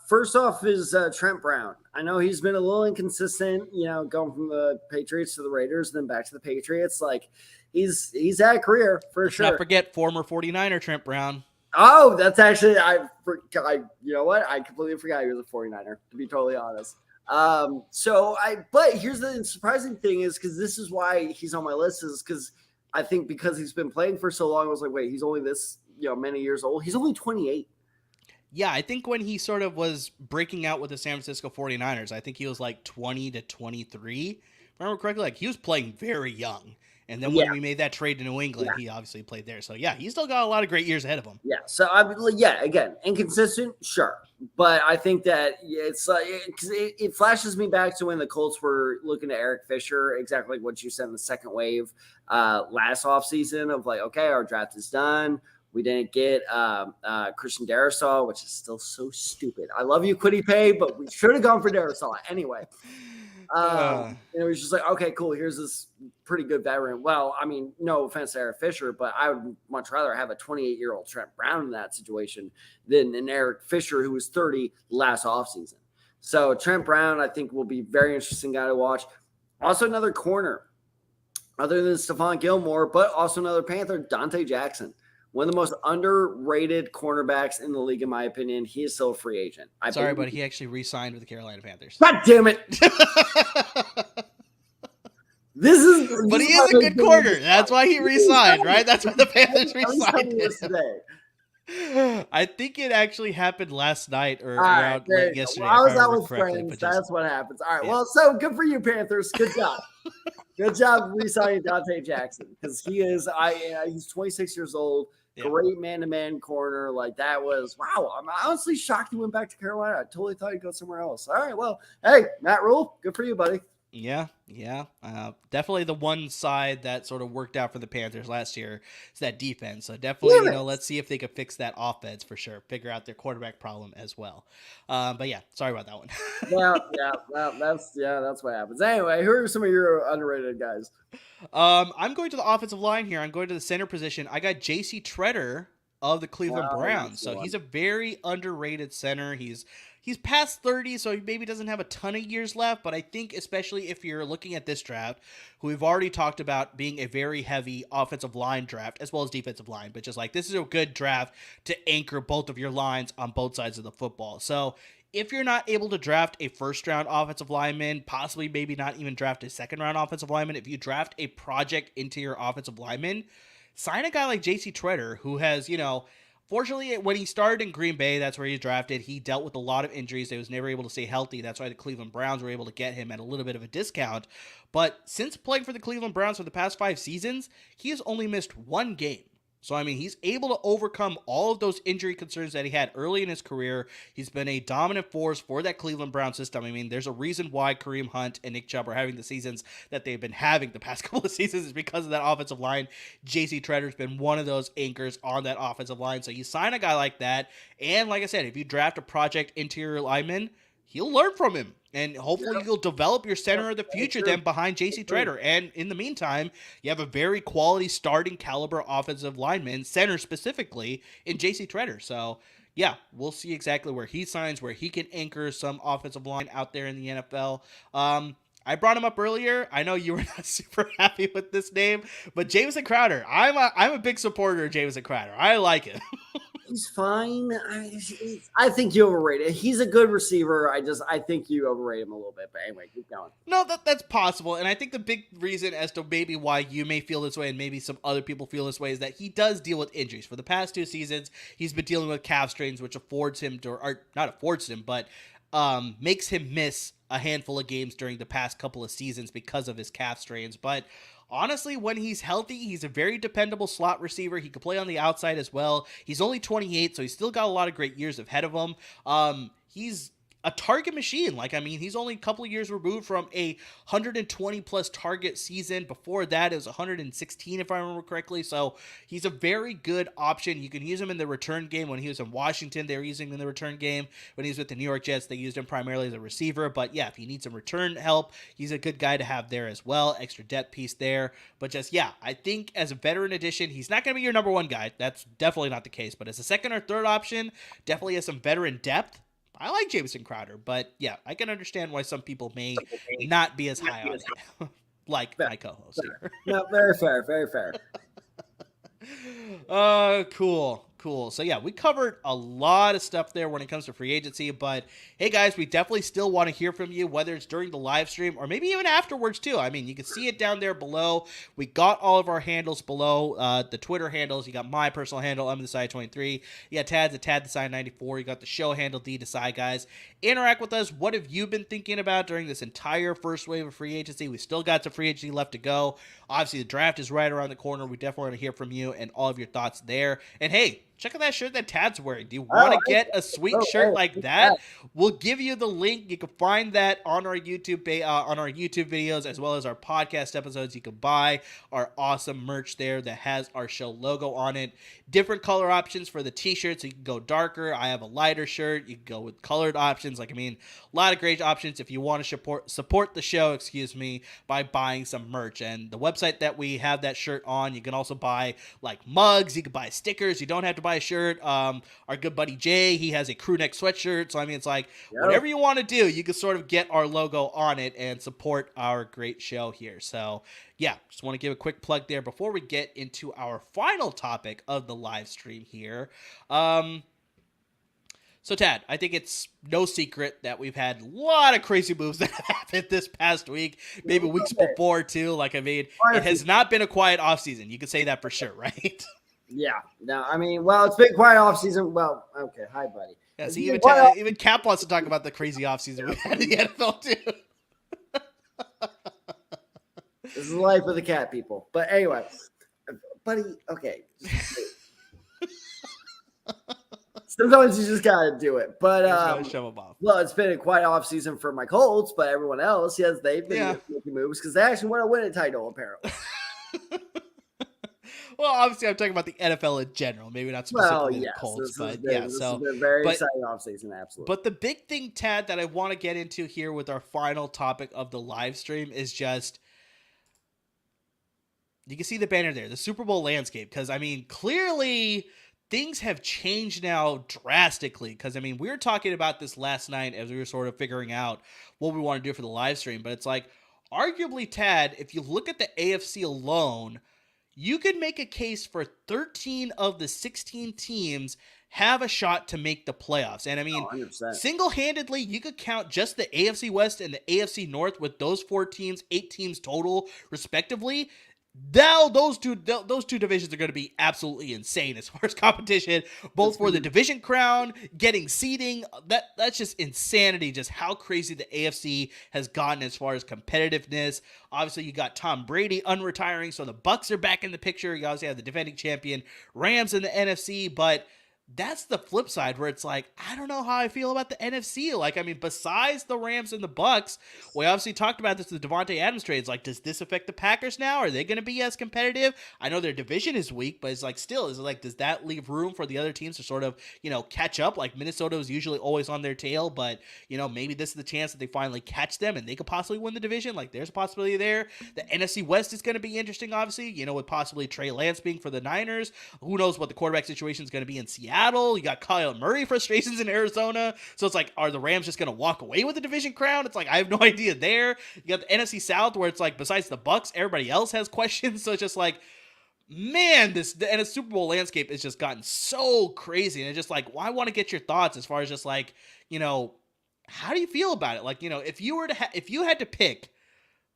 First off is Trent Brown. I know he's been a little inconsistent, going from the Patriots to the Raiders and then back to the Patriots. Like he's had a career for sure. Not forget former 49er Trent Brown. Oh, that's actually, you know what? I completely forgot he was a 49er, to be totally honest. But here's the surprising thing is because this is why he's on my list is because I think because he's been playing for so long, I was like, wait, he's only this, many years old. He's only 28. Yeah, I think when he sort of was breaking out with the San Francisco 49ers, I think he was like 20 to 23. If I remember correctly, like he was playing very young. And then Yeah. when we made that trade to New England, he obviously played there. So yeah, he's still got a lot of great years ahead of him. Yeah. So I mean, yeah, again, inconsistent, sure. But I think that it's it flashes me back to when the Colts were looking to Eric Fisher, exactly like what you said in the second wave last offseason of like, okay, our draft is done. We didn't get Christian Darrisaw, which is still so stupid. I love you, Quiddy Pay, but we should have gone for Darrisaw anyway. And it was just like, okay, cool. Here's this pretty good veteran. Well, I mean, no offense to Eric Fisher, but I would much rather have a 28-year-old Trent Brown in that situation than an Eric Fisher who was 30 last offseason. So Trent Brown, I think, will be a very interesting guy to watch. Also, another corner, other than Stephon Gilmore, but also another Panther, Dante Jackson. One of the most underrated cornerbacks in the league, in my opinion. He is still a free agent. Sorry, but he actually re-signed with the Carolina Panthers. God damn it! But he is a good corner. That's why he re-signed, right? That's why the Panthers re-signed him. I think it actually happened last night or around yesterday. I was out with friends. That's what happens. All right. Yeah. Well, so good for you, Panthers. Good job. Good job re-signing Dante Jackson because he's 26 years old. Yeah. Great man-to-man corner. Like that was wow. I'm honestly shocked he went back to Carolina. I totally thought he'd go somewhere else. All right. Well, hey, Matt Rule, good for you, buddy. Yeah. Definitely the one side that sort of worked out for the Panthers last year is that defense. So definitely, let's see if they could fix that offense for sure. Figure out their quarterback problem as well. But yeah, sorry about that one. That's what happens. Anyway, who are some of your underrated guys? I'm going to the offensive line here. I'm going to the center position. I got J.C. Tretter of the Cleveland Browns. So he's a very underrated center. He's past 30, so he maybe doesn't have a ton of years left, but I think especially if you're looking at this draft, who we've already talked about being a very heavy offensive line draft, as well as defensive line, but just like this is a good draft to anchor both of your lines on both sides of the football. So if you're not able to draft a first-round offensive lineman, possibly maybe not even draft a second-round offensive lineman, if you draft a project into your offensive lineman, sign a guy like J.C. Tretter, who has, fortunately, when he started in Green Bay, that's where he was drafted. He dealt with a lot of injuries. He was never able to stay healthy. That's why the Cleveland Browns were able to get him at a little bit of a discount. But since playing for the Cleveland Browns for the past 5 seasons, he has only missed 1 game. So, I mean, he's able to overcome all of those injury concerns that he had early in his career. He's been a dominant force for that Cleveland Brown system. I mean, there's a reason why Kareem Hunt and Nick Chubb are having the seasons that they've been having the past couple of seasons is because of that offensive line. J.C. Tretter's been one of those anchors on that offensive line. So you sign a guy like that, and like I said, if you draft a project interior lineman, he'll learn from him. And hopefully you'll develop your center of the future then behind J.C. Tretter. And in the meantime, you have a very quality starting caliber offensive lineman, center specifically, in J.C. Tretter. So, yeah, we'll see exactly where he signs, where he can anchor some offensive line out there in the NFL. I brought him up earlier. I know you were not super happy with this name, but Jamison Crowder. I'm a big supporter of Jamison Crowder. I like him. He's fine. I think you overrate it. He's a good receiver. I think you overrate him a little bit. But anyway, keep going. No, that's possible. And I think the big reason as to maybe why you may feel this way and maybe some other people feel this way is that he does deal with injuries. For the past 2 seasons, he's been dealing with calf strains, which affords him to, or not affords him, but makes him miss a handful of games during the past couple of seasons because of his calf strains. But honestly, when he's healthy, he's a very dependable slot receiver. He can play on the outside as well. He's only 28, so he's still got a lot of great years ahead of him. He's a target machine. Like, I mean, he's only a couple of years removed from a 120-plus target season. Before that, it was 116, if I remember correctly. So he's a very good option. You can use him in the return game. When he was in Washington, they were using him in the return game. When he was with the New York Jets, they used him primarily as a receiver. But yeah, if you need some return help, he's a good guy to have there as well. Extra depth piece there. But just, yeah, I think as a veteran addition, he's not going to be your number 1 guy. That's definitely not the case. But as a second or third option, definitely has some veteran depth. I like Jamison Crowder, but yeah, I can understand why some people may not be as high on him, like my co-host here. No, very fair, very fair. Cool. Cool. So yeah, we covered a lot of stuff there when it comes to free agency, but hey guys, we definitely still want to hear from you, whether it's during the live stream or maybe even afterwards too. I mean, you can see it down there below. We got all of our handles below, the Twitter handles. You got my personal handle, I'm Desai23. You got Tad's at TadDesai94. You got the show handle, Desai Guys. Interact with us. What have you been thinking about during this entire first wave of free agency? We still got some free agency left to go. Obviously, the draft is right around the corner. We definitely want to hear from you and all of your thoughts there. And hey, check out that shirt that Tad's wearing. Do you want to get a sweet shirt like that? We'll give you the link. You can find that on our YouTube videos as well as our podcast episodes. You can buy our awesome merch there that has our show logo on it. Different color options for the t-shirts. You can go darker. I have a lighter shirt. You can go with colored options. A lot of great options if you want to support the show, by buying some merch. And the website that we have that shirt on, you can also buy like mugs. You can buy stickers. You don't have to buy a shirt. Our good buddy Jay, he has a crew neck sweatshirt. So it's like whatever you want to do, you can sort of get our logo on it and support our great show here. So yeah, just want to give a quick plug there before we get into our final topic of the live stream here. So Tad, I think it's no secret that we've had a lot of crazy moves that have happened this past week, maybe weeks before too. It has not been a quiet offseason. You can say that for sure, right? Yeah. No, it's been quiet offseason. Well, okay. Hi, buddy. Yeah, see, even Cap wants to talk about the crazy offseason we had in the NFL too. This is the life of the cat people. But anyway, buddy, okay. Sometimes you just gotta do it. But shove them off. Well, it's been a quiet off season for my Colts, but everyone else, yes, they've been making moves because they actually want to win a title, apparently. Well, obviously, I'm talking about the NFL in general, maybe not specifically the Colts, but yeah. This has been a very exciting offseason, absolutely. But the big thing, Tad, that I want to get into here with our final topic of the live stream is just, you can see the banner there, the Super Bowl landscape, because clearly things have changed now drastically. Because we were talking about this last night as we were sort of figuring out what we want to do for the live stream, but it's like, arguably, Tad, if you look at the AFC alone, you could make a case for 13 of the 16 teams have a shot to make the playoffs. And single-handedly, you could count just the AFC West and the AFC North with those 4 teams, 8 teams total, respectively. Now, those two divisions are going to be absolutely insane as far as competition, both for the division crown, getting seeding. That's just insanity, just how crazy the AFC has gotten as far as competitiveness. Obviously, you got Tom Brady unretiring, so the Bucs are back in the picture. You obviously have the defending champion Rams in the NFC, but that's the flip side where it's like, I don't know how I feel about the NFC. Besides the Rams and the Bucs, we obviously talked about this with the Devonta Adams trades. Does this affect the Packers now? Are they going to be as competitive? I know their division is weak, but it's does that leave room for the other teams to sort of, catch up? Minnesota is usually always on their tail, but, maybe this is the chance that they finally catch them and they could possibly win the division. There's a possibility there. The NFC West is going to be interesting, obviously, with possibly Trey Lance being for the Niners. Who knows what the quarterback situation is going to be in Seattle. You got Kyle Murray frustrations in Arizona. So it's like, are the Rams just going to walk away with the division crown? It's like, I have no idea there. You got the NFC South where it's like, besides the Bucs, everybody else has questions. So it's just like, man, the Super Bowl landscape has just gotten so crazy. And it's just like, well, I want to get your thoughts as far as just like, how do you feel about it? If you had to pick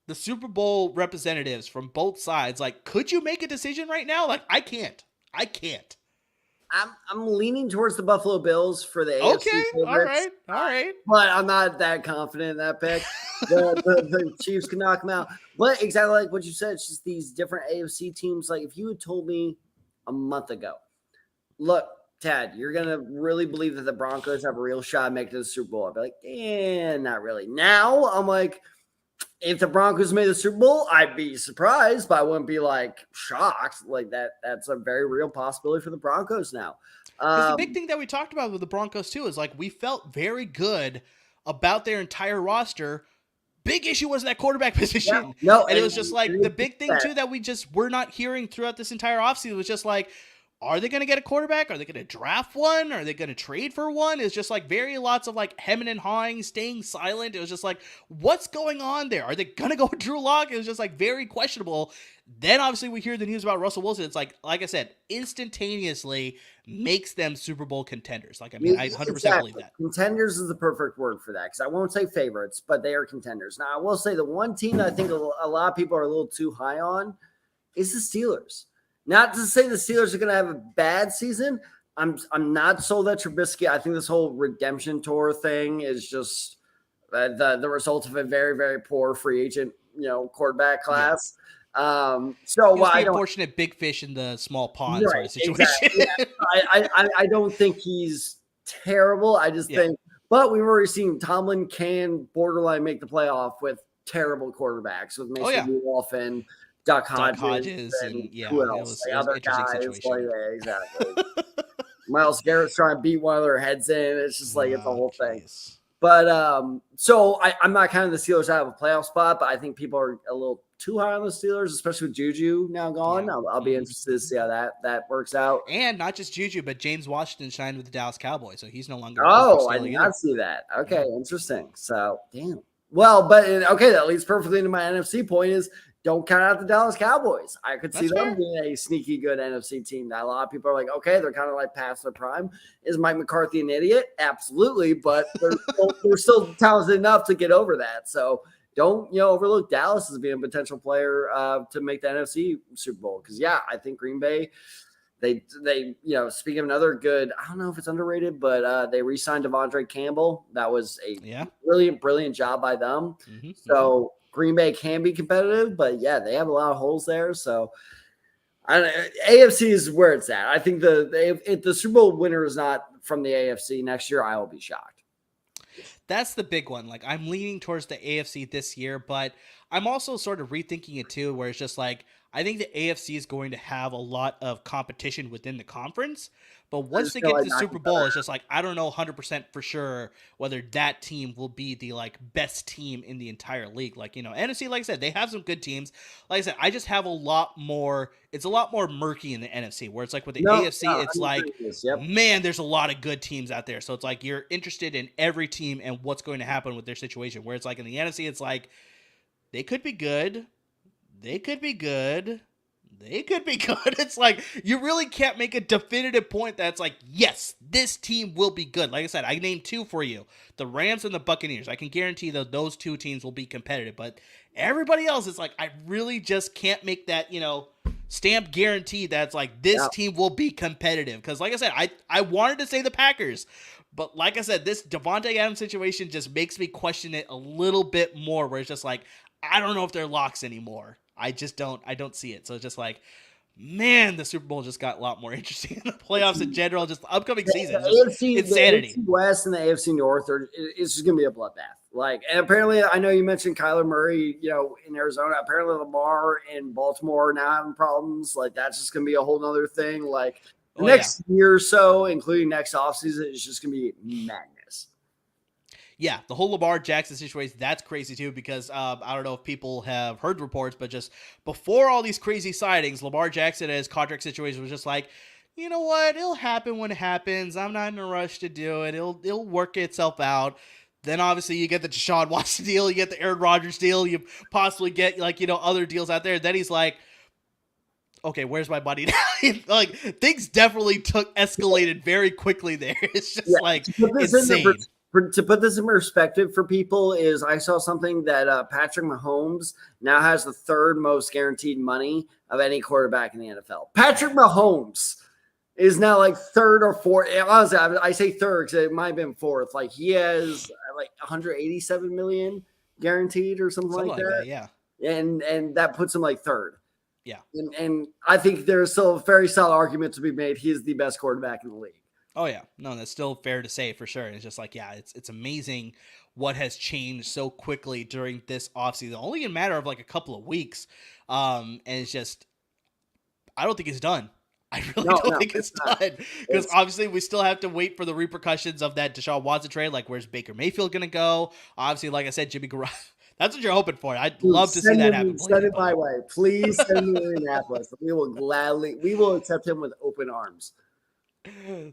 the Super Bowl representatives from both sides, could you make a decision right now? I can't. I'm leaning towards the Buffalo Bills for the AFC favorites. All right. But I'm not that confident in that pick. The Chiefs can knock them out. But exactly like what you said, it's just these different AFC teams. If you had told me a month ago, look, Tad, you're going to really believe that the Broncos have a real shot at making the Super Bowl. I'd be like, not really. Now I'm like, if the Broncos made the Super Bowl, I'd be surprised, but I wouldn't be shocked. That's a very real possibility for the Broncos now. The big thing that we talked about with the Broncos too is we felt very good about their entire roster. Big issue was that quarterback position. Yeah, and it was just the big thing too that we're not hearing throughout this entire offseason was just are they going to get a quarterback? Are they going to draft one? Are they going to trade for one? It's just like very lots of like hemming and hawing, staying silent. It was just like, what's going on there? Are they going to go with Drew Lock? It was just like very questionable. Then obviously we hear the news about Russell Wilson. It's like I said, instantaneously makes them Super Bowl contenders. Like, I mean, I 100% believe that. Contenders is the perfect word for that, because I won't say favorites, but they are contenders. Now, I will say the one team that I think a lot of people are a little too high on is the Steelers. Not to say the Steelers are going to have a bad season. I'm not sold that Trubisky. I think this whole redemption tour thing is just the result of a very, very poor free agent, quarterback class. Yeah. So I don't unfortunate big fish in the small pond sort of situation. Exactly. Yeah. I don't think he's terrible. I just think, but we've already seen Tomlin can borderline make the playoff with terrible quarterbacks with Mason Rudolph and Duck Hodges and who else? It was other guys. situation. Exactly. Myles Garrett's trying to beat one of their heads in. It's just like it's a whole thing. But so I'm not counting the Steelers out of a playoff spot, but I think people are a little too high on the Steelers, especially with Juju now gone. I'll be interested to see how that works out. And not just Juju, but James Washington signed with the Dallas Cowboys, so he's no longer. Oh, I did not see that. Okay, interesting. So damn. Well, but okay, that leads perfectly into my NFC point is don't count out the Dallas Cowboys. I could see them being a sneaky good NFC team. That a lot of people are like, okay, they're kind of like past their prime. Is Mike McCarthy an idiot? Absolutely, but they're still talented enough to get over that. So don't overlook Dallas as being a potential player to make the NFC Super Bowl. Because I think Green Bay. They speaking of another good, I don't know if it's underrated, but they re-signed Devontae Campbell. That was a brilliant job by them. Mm-hmm. So Green Bay can be competitive, but they have a lot of holes there. So AFC is where it's at. I think if the Super Bowl winner is not from the AFC next year, I will be shocked. That's the big one. Like, I'm leaning towards the AFC this year, but I'm also sort of rethinking it too, where it's just like, I think the AFC is going to have a lot of competition within the conference, but once they get to the Super Bowl, it's just like, I don't know 100% for sure whether that team will be the like best team in the entire league. Like, NFC, like I said, they have some good teams. Like I said, I just have it's a lot more murky in the NFC, where it's like with the AFC, it's like, man, there's a lot of good teams out there. So it's like, you're interested in every team and what's going to happen with their situation, where it's like in the NFC, it's like, they could be good. They could be good. They could be good. It's like, you really can't make a definitive point that's like, yes, this team will be good. Like I said, I named two for you, the Rams and the Buccaneers. I can guarantee that those two teams will be competitive, but everybody else is like, I really just can't make that, stamp guarantee that's like, this team will be competitive. Because like I said, I wanted to say the Packers, but like I said, this Devonta Adams situation just makes me question it a little bit more, where it's just like, I don't know if they're locks anymore. I don't see it. So it's just like, man, the Super Bowl just got a lot more interesting in the playoffs in general, just the upcoming season. Insanity. The AFC West and the AFC North it's just going to be a bloodbath. Like, and apparently, I know you mentioned Kyler Murray, in Arizona. Apparently, Lamar in Baltimore are now having problems. Like, that's just going to be a whole nother thing. Like, the next year or so, including next offseason, is just going to be madness. Yeah, the whole Lamar Jackson situation, that's crazy too, because I don't know if people have heard reports, but just before all these crazy sightings, Lamar Jackson and his contract situation was just like, you know what, it'll happen when it happens. I'm not in a rush to do it. It'll work itself out. Then obviously you get the Deshaun Watson deal, you get the Aaron Rodgers deal, you possibly get other deals out there. Then he's like, okay, where's my money now? Like, things definitely escalated very quickly there. It's just insane. To put this in perspective for people is I saw something that Patrick Mahomes now has the third most guaranteed money of any quarterback in the NFL. Patrick Mahomes is now like third or fourth. Honestly, I say third because it might have been fourth. Like, he has like 187 million guaranteed or something like that. Yeah. And that puts him like third. Yeah. And I think there's still a very solid argument to be made. He is the best quarterback in the league. Oh, yeah. No, that's still fair to say for sure. It's just like, it's amazing what has changed so quickly during this offseason, only in a matter of like a couple of weeks. And it's just, I don't think it's done. I really don't think it's done. Because obviously we still have to wait for the repercussions of that Deshaun Watson trade. Like, where's Baker Mayfield going to go? Obviously, like I said, That's what you're hoping for. I'd Dude, love to see that happen. Send it my way. Please send me to Indianapolis. We will accept him with open arms.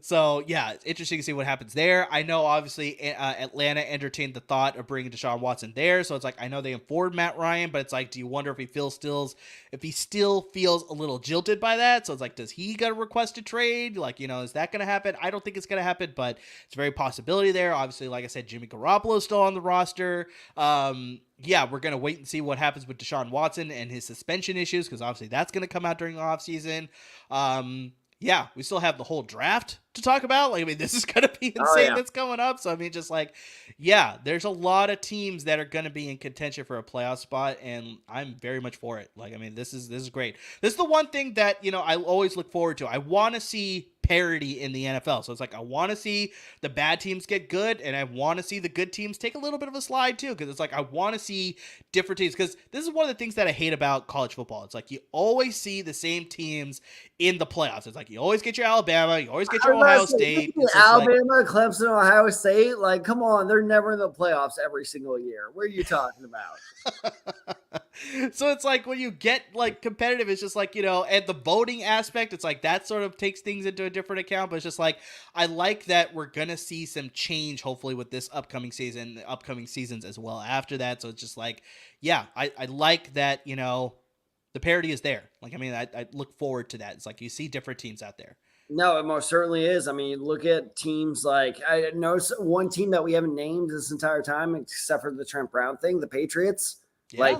So, yeah, it's interesting to see what happens there. I know, obviously, Atlanta entertained the thought of bringing Deshaun Watson there. So it's like, I know they informed Matt Ryan, but it's like, do you wonder if he still feels a little jilted by that? So it's like, does he get a request to trade? Like, is that going to happen? I don't think it's going to happen, but it's a very possibility there. Obviously, like I said, Jimmy Garoppolo is still on the roster. Yeah, we're going to wait and see what happens with Deshaun Watson and his suspension issues, because obviously that's going to come out during the offseason. Yeah, we still have the whole draft to talk about. Like, I mean, this is going to be insane that's coming up. So, I mean, just like, yeah, there's a lot of teams that are going to be in contention for a playoff spot, and I'm very much for it. Like, I mean, this is great. This is the one thing that, I always look forward to. I want to see parity in the NFL. So it's like, I want to see the bad teams get good, and I want to see the good teams take a little bit of a slide too, because it's like, I want to see different teams, because this is one of the things that I hate about college football. It's like, you always see the same teams in the playoffs. It's like, you always get your Alabama, you always get your Ohio State. Alabama, Clemson, Ohio State, like, come on, they're never in the playoffs every single year. What are you talking about? So it's like, when you get like competitive, it's just like, and the voting aspect, it's like that sort of takes things into a different account. But it's just like, I like that we're gonna see some change hopefully with this upcoming season, the upcoming seasons as well after that. So it's just like, yeah, I like that, the parity is there. Like, I mean, I look forward to that. It's like, you see different teams out there. No, it most certainly is. I mean, look at teams like, I noticed one team that we haven't named this entire time, except for the Trent Brown thing, the Patriots. Yeah. Like,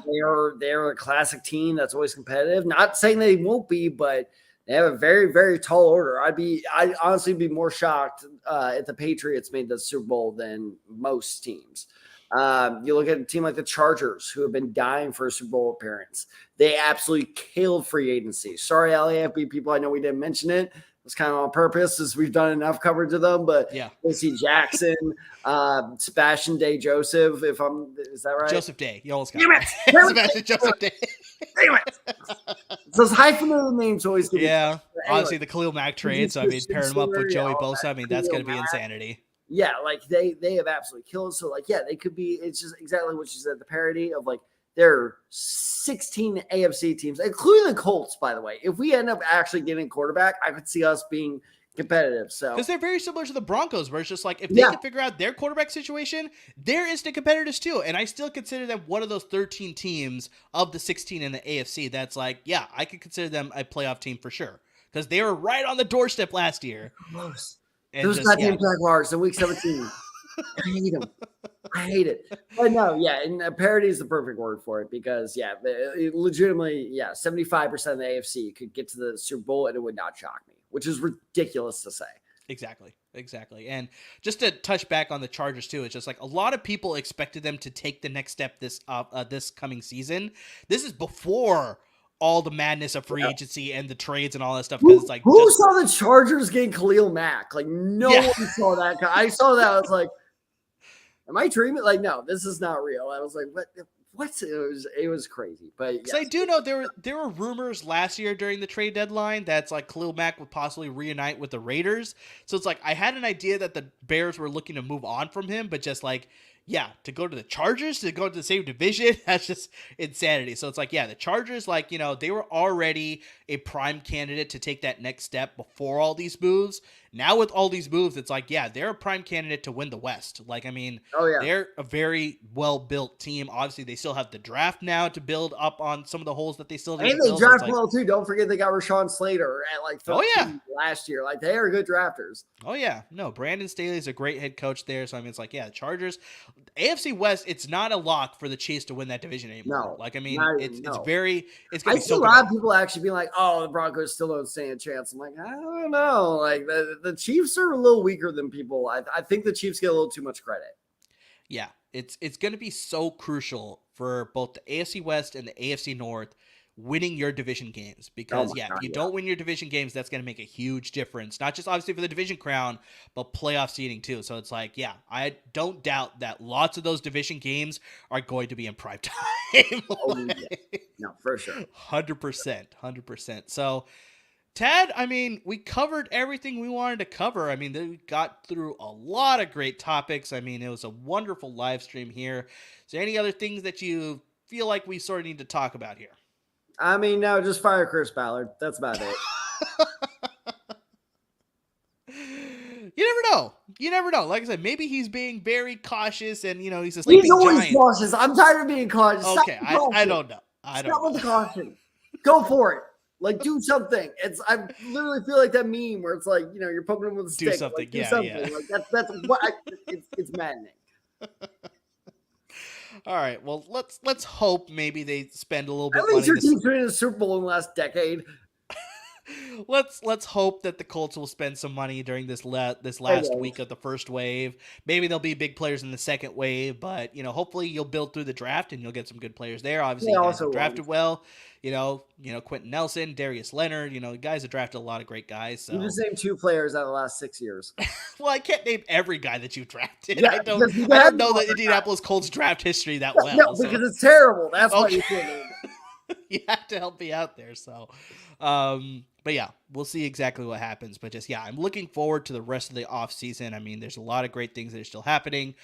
they're a classic team that's always competitive. Not saying they won't be, but they have a very, very tall order. I'd honestly be more shocked if the Patriots made the Super Bowl than most teams. You look at a team like the Chargers, who have been dying for a Super Bowl appearance. They absolutely killed free agency. Sorry, LAFB people, I know we didn't mention it. It's kind of on purpose, as we've done enough coverage of them. But yeah, Dante Jackson, Sebastian Day Joseph, is that right? Joseph Day. You almost got it. Sebastian Joseph Day. Damn it. Those hyphenated names always get anyway, obviously the Khalil Mack trade. So, I mean, pairing him up with Joey Bosa, I mean, that's going to be insanity. Yeah, like they have absolutely killed. So, like, yeah, they could be. It's just exactly what you said. The parody of, like, there are 16 AFC teams, including the Colts, by the way. If we end up actually getting a quarterback, I could see us being competitive. So, because they're very similar to the Broncos, where it's just like, if they can figure out their quarterback situation, they're instant competitors too. And I still consider them one of those 13 teams of the 16 in the AFC. That's like, yeah, I could consider them a playoff team for sure, because they were right on the doorstep last year. Close. Those goddamn Jaguars in week 17. I hate them. I hate it. But no, yeah, and parity is the perfect word for it, because, yeah, legitimately, yeah, 75% of the AFC could get to the Super Bowl and it would not shock me, which is ridiculous to say. Exactly. And just to touch back on the Chargers too, it's just like, a lot of people expected them to take the next step this coming season. This is before all the madness of free agency and the trades and all that stuff. Because it's like, who saw the Chargers getting Khalil Mack? Like, no one saw that. I saw that. I was like, am I dreaming? Like, no, this is not real. I was like, what? It was crazy. But yes. I do know there were rumors last year during the trade deadline that's like Khalil Mack would possibly reunite with the Raiders. So it's like, I had an idea that the Bears were looking to move on from him, but just like, yeah, to go to the Chargers, to go to the same division, that's just insanity. So it's like, yeah, the Chargers, like, they were already a prime candidate to take that next step before all these moves. Now with all these moves, it's like, yeah, they're a prime candidate to win the West. Like, I mean, they're a very well-built team. Obviously, they still have the draft now to build up on some of the holes that they still need to build. And they draft well, too. Don't forget they got Rashawn Slater at, like, 13 last year. Like, they are good drafters. Oh, yeah. No, Brandon Staley's a great head coach there. So, I mean, it's like, yeah, the Chargers. AFC West, it's not a lock for the Chiefs to win that division anymore. No. Like, I mean, it's going to be so I see a lot of people actually being like, oh, the Broncos still don't stand a chance. I'm like, I don't know. Like, the Chiefs are a little weaker than people. I think the Chiefs get a little too much credit. Yeah, it's going to be so crucial for both the AFC West and the AFC North winning your division games, because if you don't win your division games, that's going to make a huge difference, not just obviously for the division crown, but playoff seeding too. So it's like, yeah, I don't doubt that lots of those division games are going to be in prime time. No, for sure. 100%. So Tad, I mean, we covered everything we wanted to cover. I mean, we got through a lot of great topics. I mean, it was a wonderful live stream here. Is there any other things that you feel like we sort of need to talk about here? I mean, no, just fire Chris Ballard. That's about it. You never know. You never know. Like I said, maybe he's being very cautious, and he's a He's sleeping always giant. cautious. I'm tired of being cautious. Okay, I don't know. Stop with the caution. Go for it. Like, do something. I literally feel like that meme where it's like, you're poking him with a stick. Do something. Like, do Yeah. Like that's what it's maddening. All right. Well, let's hope maybe they spend a little bit. At least your team's been in the Super Bowl in the last decade. Let's hope that the Colts will spend some money during this last week of the first wave. Maybe there'll be big players in the second wave, but hopefully you'll build through the draft and you'll get some good players there. Obviously, you guys have drafted well. Quentin Nelson, Darius Leonard. You guys have drafted a lot of great guys. So. You just named 2 players out of the last 6 years. Well, I can't name every guy that you've drafted. Yeah, I don't know the Indianapolis Colts draft history that well. No, because it's terrible. That's why you can't name it. You have to help me out there. So, but yeah, we'll see exactly what happens. But I'm looking forward to the rest of the offseason. I mean, there's a lot of great things that are still happening.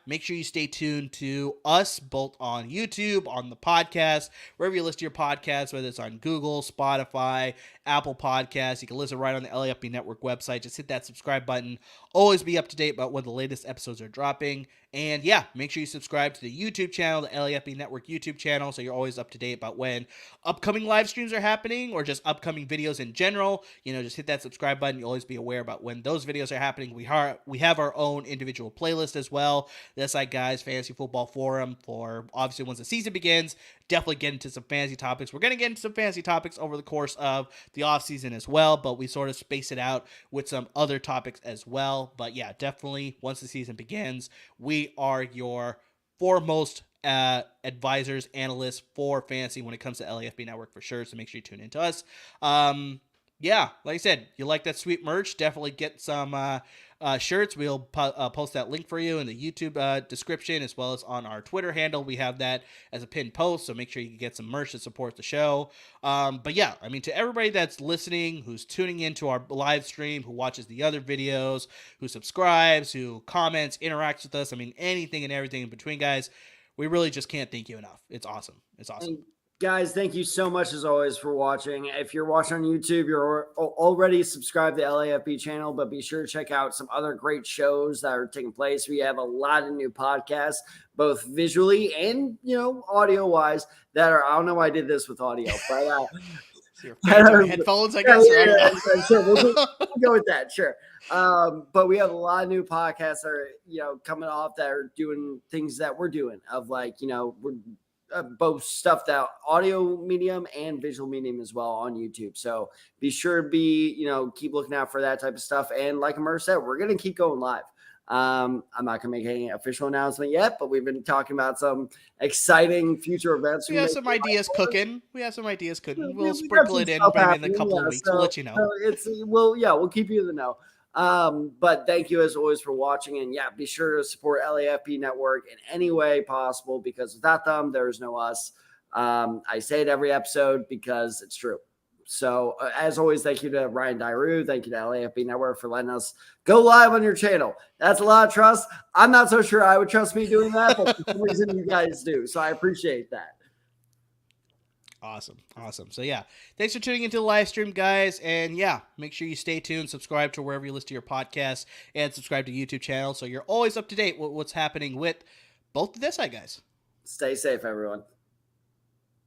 Make sure you stay tuned to us both on YouTube, on the podcast, wherever you listen to your podcasts, whether it's on Google, Spotify, Apple Podcasts. You can listen right on the LAFB Network website. Just hit that subscribe button. Always be up to date about when the latest episodes are dropping. And make sure you subscribe to the YouTube channel, the LAFB Network YouTube channel, so you're always up to date about when upcoming live streams are happening or just upcoming videos in general. Just hit that subscribe button. You'll always be aware about when those videos are happening. We have our own individual playlist as well. The Desai Guys Fantasy Football Forum for obviously once the season begins. Definitely get into some fantasy topics. We're going to get into some fantasy topics over the course of the offseason as well, but we sort of space it out with some other topics as well. But definitely once the season begins, we are your foremost advisors, analysts for fantasy when it comes to LAFB Network for sure. So make sure you tune into us. Like I said, you like that sweet merch, definitely get some shirts. We'll post that link for you in the YouTube description as well as on our Twitter handle. We have that as a pinned post, so make sure you can get some merch to support the show. To everybody that's listening, who's tuning into our live stream, who watches the other videos, who subscribes, who comments, interacts with us, anything and everything in between, guys, we really just can't thank you enough. It's awesome. It's awesome. Guys, thank you so much as always for watching. If you're watching on YouTube, you're already subscribed to the LAFB channel, but be sure to check out some other great shows that are taking place. We have a lot of new podcasts, both visually and, audio wise that are, I don't know why I did this with audio, but headphones, I guess. Sure. We'll go with that. Sure. But we have a lot of new podcasts that are, coming off that are doing things that we're doing of we're both stuff that audio medium and visual medium as well on YouTube. So be sure to keep looking out for that type of stuff. And like Amir said, we're going to keep going live. I'm not going to make any official announcement yet, but we've been talking about some exciting future events. We have some ideas cooking. We'll sprinkle it in maybe in a couple of weeks. We'll let you know. We'll keep you in the know. But thank you as always for watching, and be sure to support LAFB Network in any way possible, because without them, there's no us. I say it every episode because it's true. So as always, thank you to Ryan Dairu. Thank you to LAFB Network for letting us go live on your channel. That's a lot of trust. I'm not so sure I would trust me doing that, but for some reason you guys do. So I appreciate that. Awesome. So thanks for tuning into the live stream, guys. And make sure you stay tuned, subscribe to wherever you listen to your podcasts, and subscribe to the YouTube channel so you're always up to date with what's happening with both the Desai Guys. Stay safe, everyone.